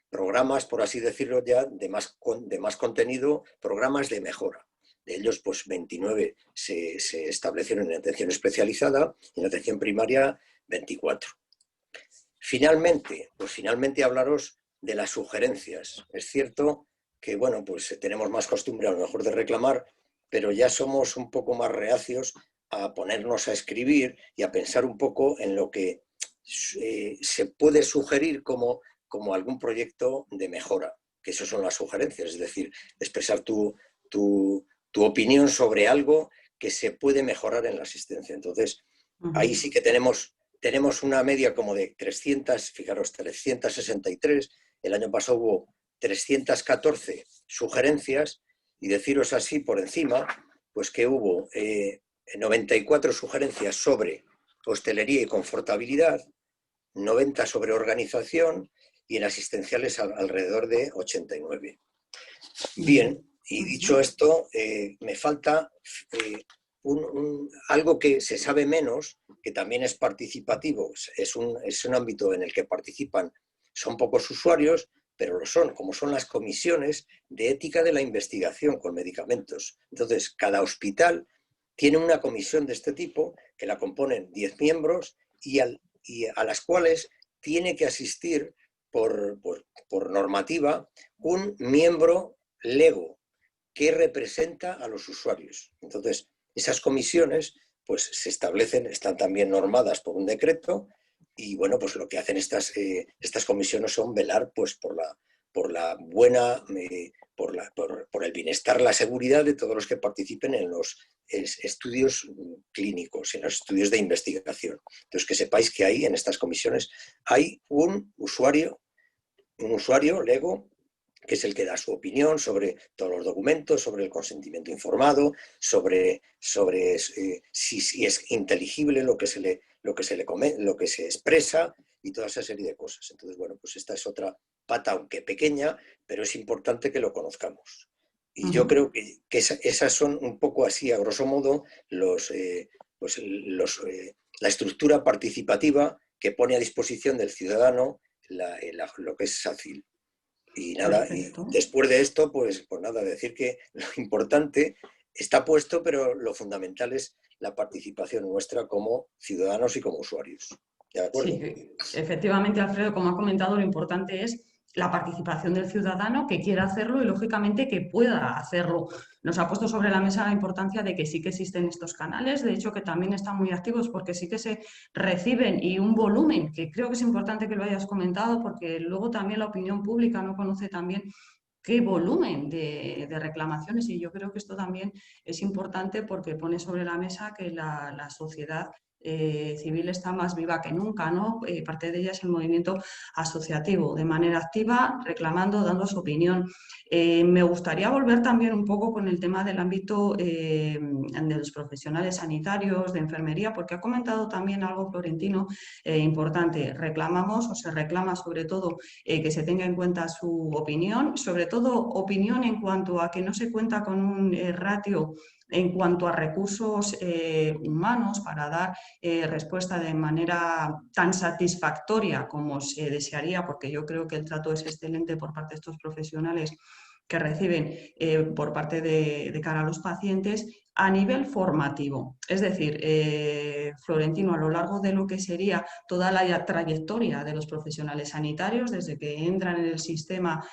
programas, por así decirlo ya, de más contenido, programas de mejora. De ellos, pues 29 se establecieron en atención especializada y en atención primaria 24. Finalmente hablaros de las sugerencias. Es cierto que, bueno, pues tenemos más costumbre a lo mejor de reclamar, pero ya somos un poco más reacios a ponernos a escribir y a pensar un poco en lo que se puede sugerir como algún proyecto de mejora, que eso son las sugerencias, es decir, expresar tu opinión sobre algo que se puede mejorar en la asistencia. Entonces, ahí sí que tenemos una media como de 300, fijaros, 363, el año pasado hubo 314 sugerencias y deciros así por encima, pues que hubo 94 sugerencias sobre hostelería y confortabilidad, 90 sobre organización y en asistenciales alrededor de 89. Bien, y dicho esto, me falta algo que se sabe menos, que también es participativo, es un ámbito en el que participan, son pocos usuarios, pero lo son, como son las comisiones de ética de la investigación con medicamentos. Entonces, cada hospital tiene una comisión de este tipo que la componen 10 miembros y a las cuales tiene que asistir por normativa un miembro lego que representa a los usuarios. Entonces, esas comisiones pues, se establecen, están también normadas por un decreto y bueno, pues lo que hacen estas comisiones son velar pues, por la buena, por el bienestar, la seguridad de todos los que participen en los estudios clínicos, en los estudios de investigación. Entonces, que sepáis que ahí, en estas comisiones, hay un usuario lego, que es el que da su opinión sobre todos los documentos, sobre el consentimiento informado, sobre si es inteligible lo que se expresa y toda esa serie de cosas. Entonces, bueno, pues esta es otra pata, aunque pequeña, pero es importante que lo conozcamos. Y yo creo que esas son un poco así, a grosso modo, la estructura participativa que pone a disposición del ciudadano lo que es SACIL. Y nada, y después de esto, pues nada, decir que lo importante está puesto, pero lo fundamental es la participación nuestra como ciudadanos y como usuarios. ¿De acuerdo? Sí, efectivamente, Alfredo, como ha comentado, lo importante es la participación del ciudadano que quiera hacerlo y, lógicamente, que pueda hacerlo. Nos ha puesto sobre la mesa la importancia de que sí que existen estos canales, de hecho que también están muy activos porque sí que se reciben y un volumen, que creo que es importante que lo hayas comentado porque luego también la opinión pública no conoce también qué volumen de reclamaciones, y yo creo que esto también es importante porque pone sobre la mesa que la sociedad civil está más viva que nunca, ¿no? Parte de ella es el movimiento asociativo, de manera activa, reclamando, dando su opinión. Me gustaría volver también un poco con el tema del ámbito de los profesionales sanitarios, de enfermería, porque ha comentado también algo, Florentino, importante. Reclamamos, o se reclama sobre todo, que se tenga en cuenta su opinión, sobre todo opinión en cuanto a que no se cuenta con un ratio en cuanto a recursos humanos para dar respuesta de manera tan satisfactoria como se desearía, porque yo creo que el trato es excelente por parte de estos profesionales que reciben por parte de cara a los pacientes a nivel formativo. Es decir, Florentino, a lo largo de lo que sería toda la trayectoria de los profesionales sanitarios, desde que entran en el sistema,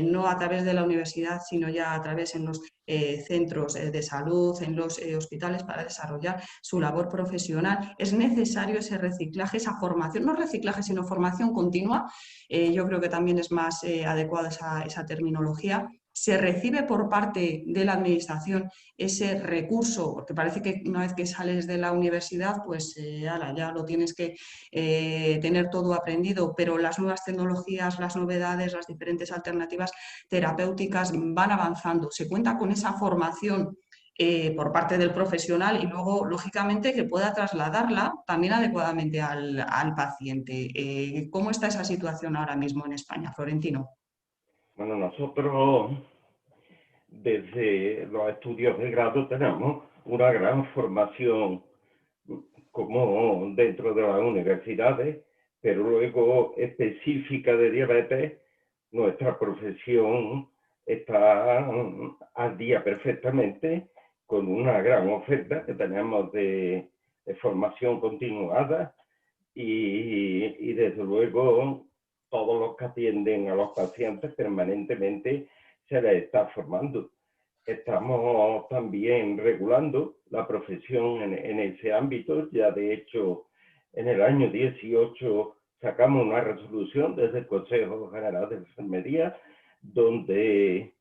no a través de la universidad, sino ya a través en los centros de salud, en los hospitales, para desarrollar su labor profesional, es necesario ese reciclaje, esa formación, no reciclaje, sino formación continua. Yo creo que también es más adecuada esa terminología. Se recibe por parte de la administración ese recurso, porque parece que una vez que sales de la universidad, pues ya lo tienes que tener todo aprendido, pero las nuevas tecnologías, las novedades, las diferentes alternativas terapéuticas van avanzando. Se cuenta con esa formación por parte del profesional y luego, lógicamente, que pueda trasladarla también adecuadamente al paciente. ¿Cómo está esa situación ahora mismo en España, Florentino? Bueno, nosotros desde los estudios de grado tenemos una gran formación como dentro de las universidades, pero luego específica de diabetes, nuestra profesión está al día perfectamente con una gran oferta que tenemos de formación continuada y desde luego todos los que atienden a los pacientes permanentemente se les está formando. Estamos también regulando la profesión en ese ámbito. Ya de hecho, en el año 18 sacamos una resolución desde el Consejo General de Enfermería donde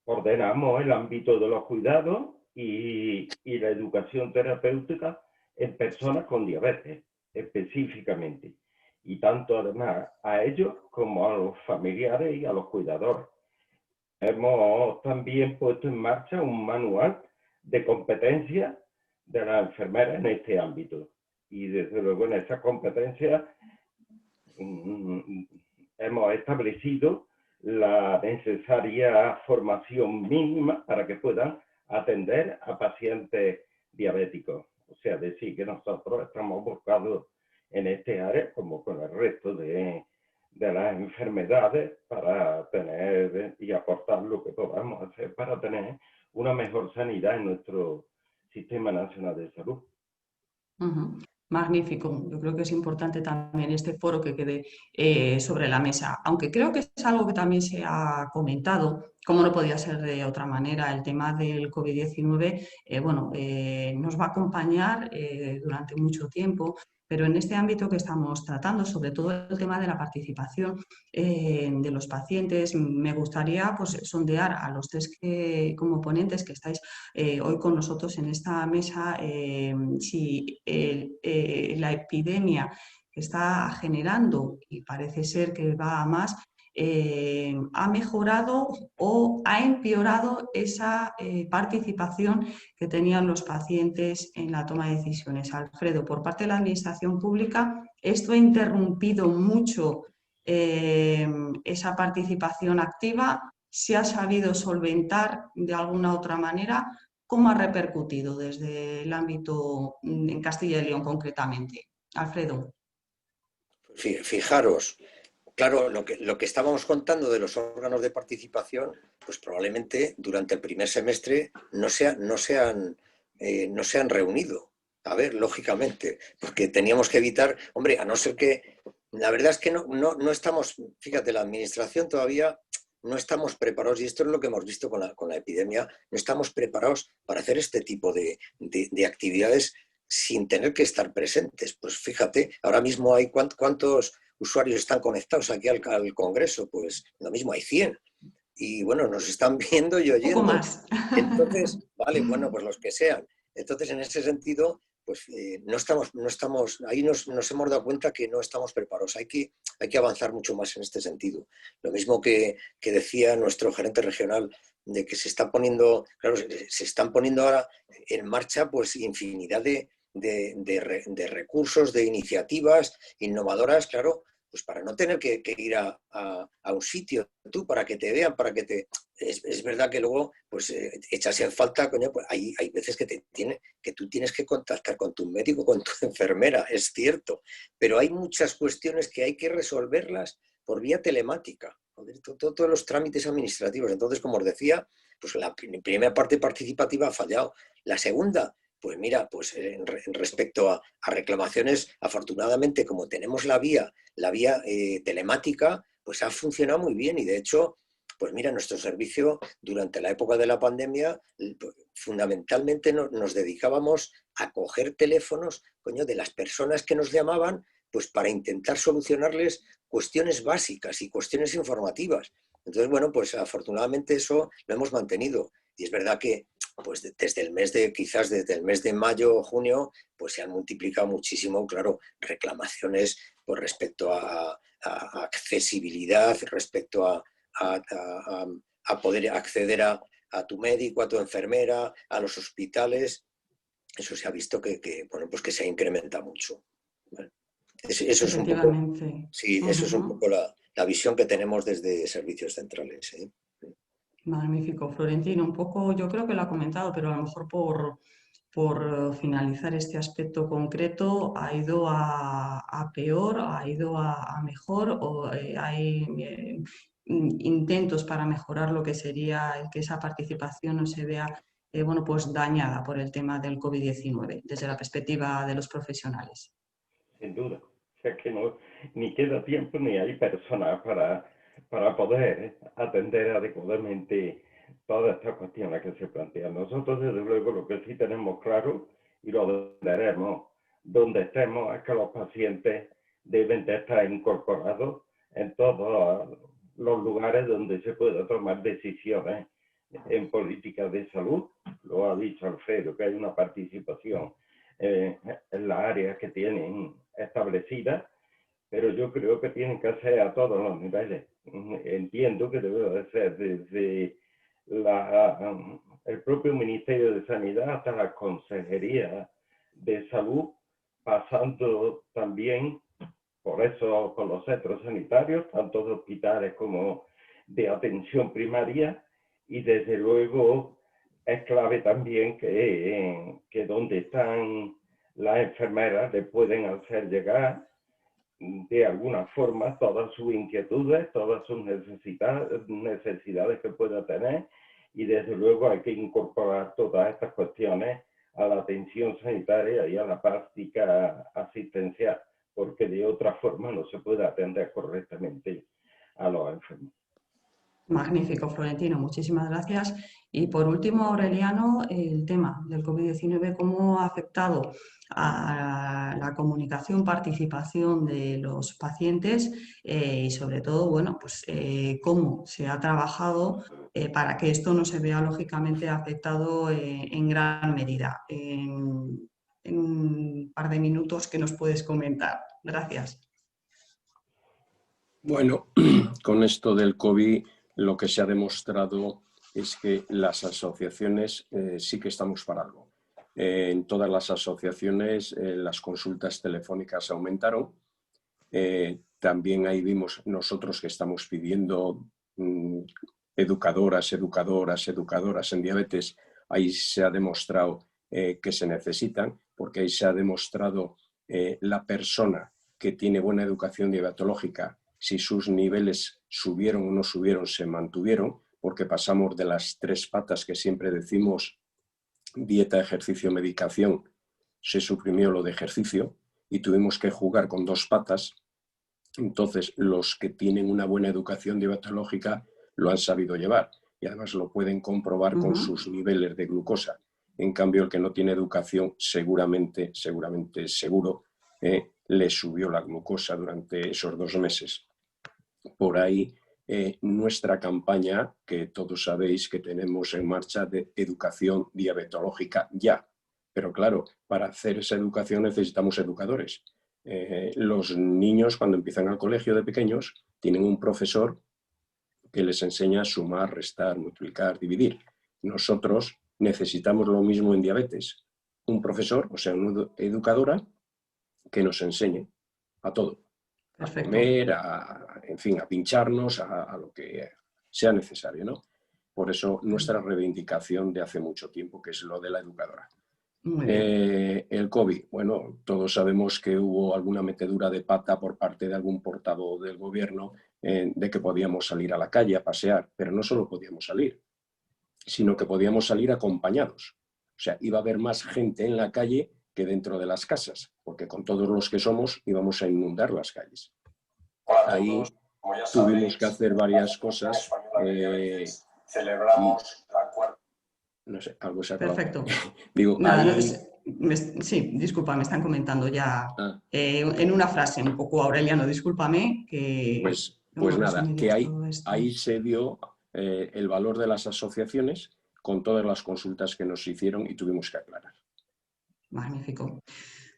ordenamos el ámbito de los cuidados y la educación terapéutica en personas con diabetes específicamente. Y tanto además a ellos como a los familiares y a los cuidadores. Hemos también puesto en marcha un manual de competencias de las enfermeras en este ámbito. Y desde luego en esas competencias hemos establecido la necesaria formación mínima para que puedan atender a pacientes diabéticos. O sea, decir que nosotros estamos buscados en este área como con el resto de las enfermedades para tener y aportar lo que podamos hacer para tener una mejor sanidad en nuestro Sistema Nacional de Salud. Magnífico. Yo creo que es importante también este foro que quede sobre la mesa, aunque creo que es algo que también se ha comentado, como no podía ser de otra manera, el tema del COVID-19, nos va a acompañar durante mucho tiempo. Pero en este ámbito que estamos tratando, sobre todo el tema de la participación de los pacientes, me gustaría pues, sondear a los tres como ponentes que estáis hoy con nosotros en esta mesa, si la epidemia que está generando, y parece ser que va a más, ha mejorado o ha empeorado esa participación que tenían los pacientes en la toma de decisiones. Alfredo, por parte de la Administración Pública, esto ha interrumpido mucho esa participación activa. ¿Se ha sabido solventar de alguna otra manera? ¿Cómo ha repercutido desde el ámbito en Castilla y León concretamente? Alfredo. Fijaros, claro, lo que estábamos contando de los órganos de participación, pues probablemente durante el primer semestre no se han reunido. A ver, lógicamente, porque teníamos que evitar, hombre, a no ser que, la verdad es que no estamos, fíjate, la administración todavía no estamos preparados, y esto es lo que hemos visto con la epidemia, no estamos preparados para hacer este tipo de actividades sin tener que estar presentes. Pues fíjate, ahora mismo hay cuántos usuarios están conectados aquí al Congreso, pues lo mismo hay 100. Y bueno, nos están viendo y oyendo. Un poco más. Entonces, vale, bueno, pues los que sean. Entonces, en ese sentido, pues no estamos, ahí nos hemos dado cuenta que no estamos preparados. Hay que avanzar mucho más en este sentido. Lo mismo que decía nuestro gerente regional, de que se están poniendo ahora en marcha pues infinidad de recursos, de iniciativas innovadoras, claro, pues para no tener que ir a un sitio tú, para que te vean, para que te... Es verdad que luego pues echas en falta, coño, pues hay veces que tú tienes que contactar con tu médico, con tu enfermera, es cierto, pero hay muchas cuestiones que hay que resolverlas por vía telemática, todos los trámites administrativos. Entonces, como os decía, pues la primera parte participativa ha fallado. La segunda, pues mira, pues respecto a reclamaciones, afortunadamente, como tenemos la vía telemática, pues ha funcionado muy bien. Y de hecho, pues mira, nuestro servicio durante la época de la pandemia, fundamentalmente nos dedicábamos a coger teléfonos, coño, de las personas que nos llamaban, pues para intentar solucionarles cuestiones básicas y cuestiones informativas. Entonces, bueno, pues afortunadamente eso lo hemos mantenido. Y es verdad que pues desde el mes de mayo o junio, pues se han multiplicado muchísimo, claro, reclamaciones pues, respecto a accesibilidad, respecto a poder acceder a tu médico, a tu enfermera, a los hospitales. Eso se ha visto bueno, pues que se ha incrementado mucho. ¿Vale? Eso es un poco, sí, eso es un poco la visión que tenemos desde servicios centrales, ¿eh? Magnífico, Florentino. Un poco, yo creo que lo ha comentado, pero a lo mejor por finalizar este aspecto concreto, ¿ha ido a peor, ha ido a mejor o hay intentos para mejorar lo que sería que esa participación no se vea bueno, pues dañada por el tema del COVID-19 desde la perspectiva de los profesionales? Sin duda. O sea que no, ni queda tiempo ni hay personas para poder atender adecuadamente todas estas cuestiones que se plantean. Nosotros, desde luego, lo que sí tenemos claro, y lo veremos donde estemos, es que los pacientes deben de estar incorporados en todos los lugares donde se pueda tomar decisiones en políticas de salud. Lo ha dicho Alfredo, que hay una participación en las áreas que tienen establecidas, pero yo creo que tienen que ser a todos los niveles. Entiendo que debe de ser desde el propio Ministerio de Sanidad hasta la Consejería de Salud, pasando también por eso con los centros sanitarios, tanto de hospitales como de atención primaria, y desde luego es clave también que donde están las enfermeras le pueden hacer llegar de alguna forma todas sus inquietudes, todas sus necesidades que pueda tener, y desde luego hay que incorporar todas estas cuestiones a la atención sanitaria y a la práctica asistencial, porque de otra forma no se puede atender correctamente a los enfermos. Magnífico, Florentino, muchísimas gracias. Y por último, Aureliano, el tema del COVID-19, ¿cómo ha afectado a la comunicación, participación de los pacientes y sobre todo, bueno, pues cómo se ha trabajado para que esto no se vea lógicamente afectado en gran medida? En un par de minutos que nos puedes comentar. Gracias. Bueno, con esto del COVID lo que se ha demostrado es que las asociaciones sí que estamos para algo. En todas las asociaciones las consultas telefónicas aumentaron. También ahí vimos nosotros que estamos pidiendo educadoras en diabetes, ahí se ha demostrado que se necesitan, porque ahí se ha demostrado la persona que tiene buena educación diabetológica, si sus niveles subieron o no subieron, se mantuvieron, porque pasamos de las 3 patas que siempre decimos, dieta, ejercicio, medicación, se suprimió lo de ejercicio y tuvimos que jugar con 2 patas. Entonces, los que tienen una buena educación diabetológica lo han sabido llevar y además lo pueden comprobar con sus niveles de glucosa. En cambio, el que no tiene educación, seguramente seguro, le subió la glucosa durante esos 2 meses. Por ahí, nuestra campaña, que todos sabéis que tenemos en marcha, de educación diabetológica ya. Pero claro, para hacer esa educación necesitamos educadores. Los niños, cuando empiezan al colegio de pequeños, tienen un profesor que les enseña a sumar, restar, multiplicar, dividir. Nosotros necesitamos lo mismo en diabetes. Un profesor, o sea, una educadora, que nos enseñe a todo. Perfecto. A comer, en fin, a pincharnos, a lo que sea necesario, ¿no? Por eso nuestra reivindicación de hace mucho tiempo, que es lo de la educadora. El COVID, bueno, todos sabemos que hubo alguna metedura de pata por parte de algún portavoz del gobierno de que podíamos salir a la calle a pasear, pero no solo podíamos salir, sino que podíamos salir acompañados. O sea, iba a haber más gente en la calle que dentro de las casas, porque con todos los que somos íbamos a inundar las calles. Ahí tuvimos que hacer varias cosas. Celebramos la cuarta. No sé, algo se ha acabado. Perfecto. Digo, nada, ahí... sí, disculpa, me están comentando ya en una frase un poco, Aureliano, discúlpame. Que, pues nada, que ahí se dio el valor de las asociaciones con todas las consultas que nos hicieron y tuvimos que aclarar. Magnífico.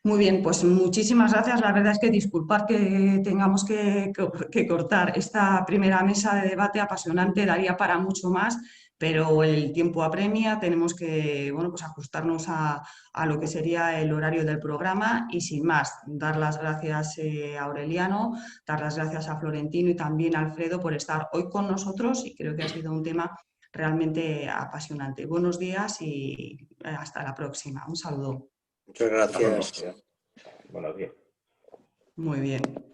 Muy bien, pues muchísimas gracias. La verdad es que disculpad que tengamos que cortar esta primera mesa de debate apasionante, daría para mucho más, pero el tiempo apremia, tenemos que pues ajustarnos a lo que sería el horario del programa y sin más, dar las gracias a Aureliano, dar las gracias a Florentino y también a Alfredo por estar hoy con nosotros y creo que ha sido un tema realmente apasionante. Buenos días y hasta la próxima. Un saludo. Muchas gracias. Buenos días. Muy bien.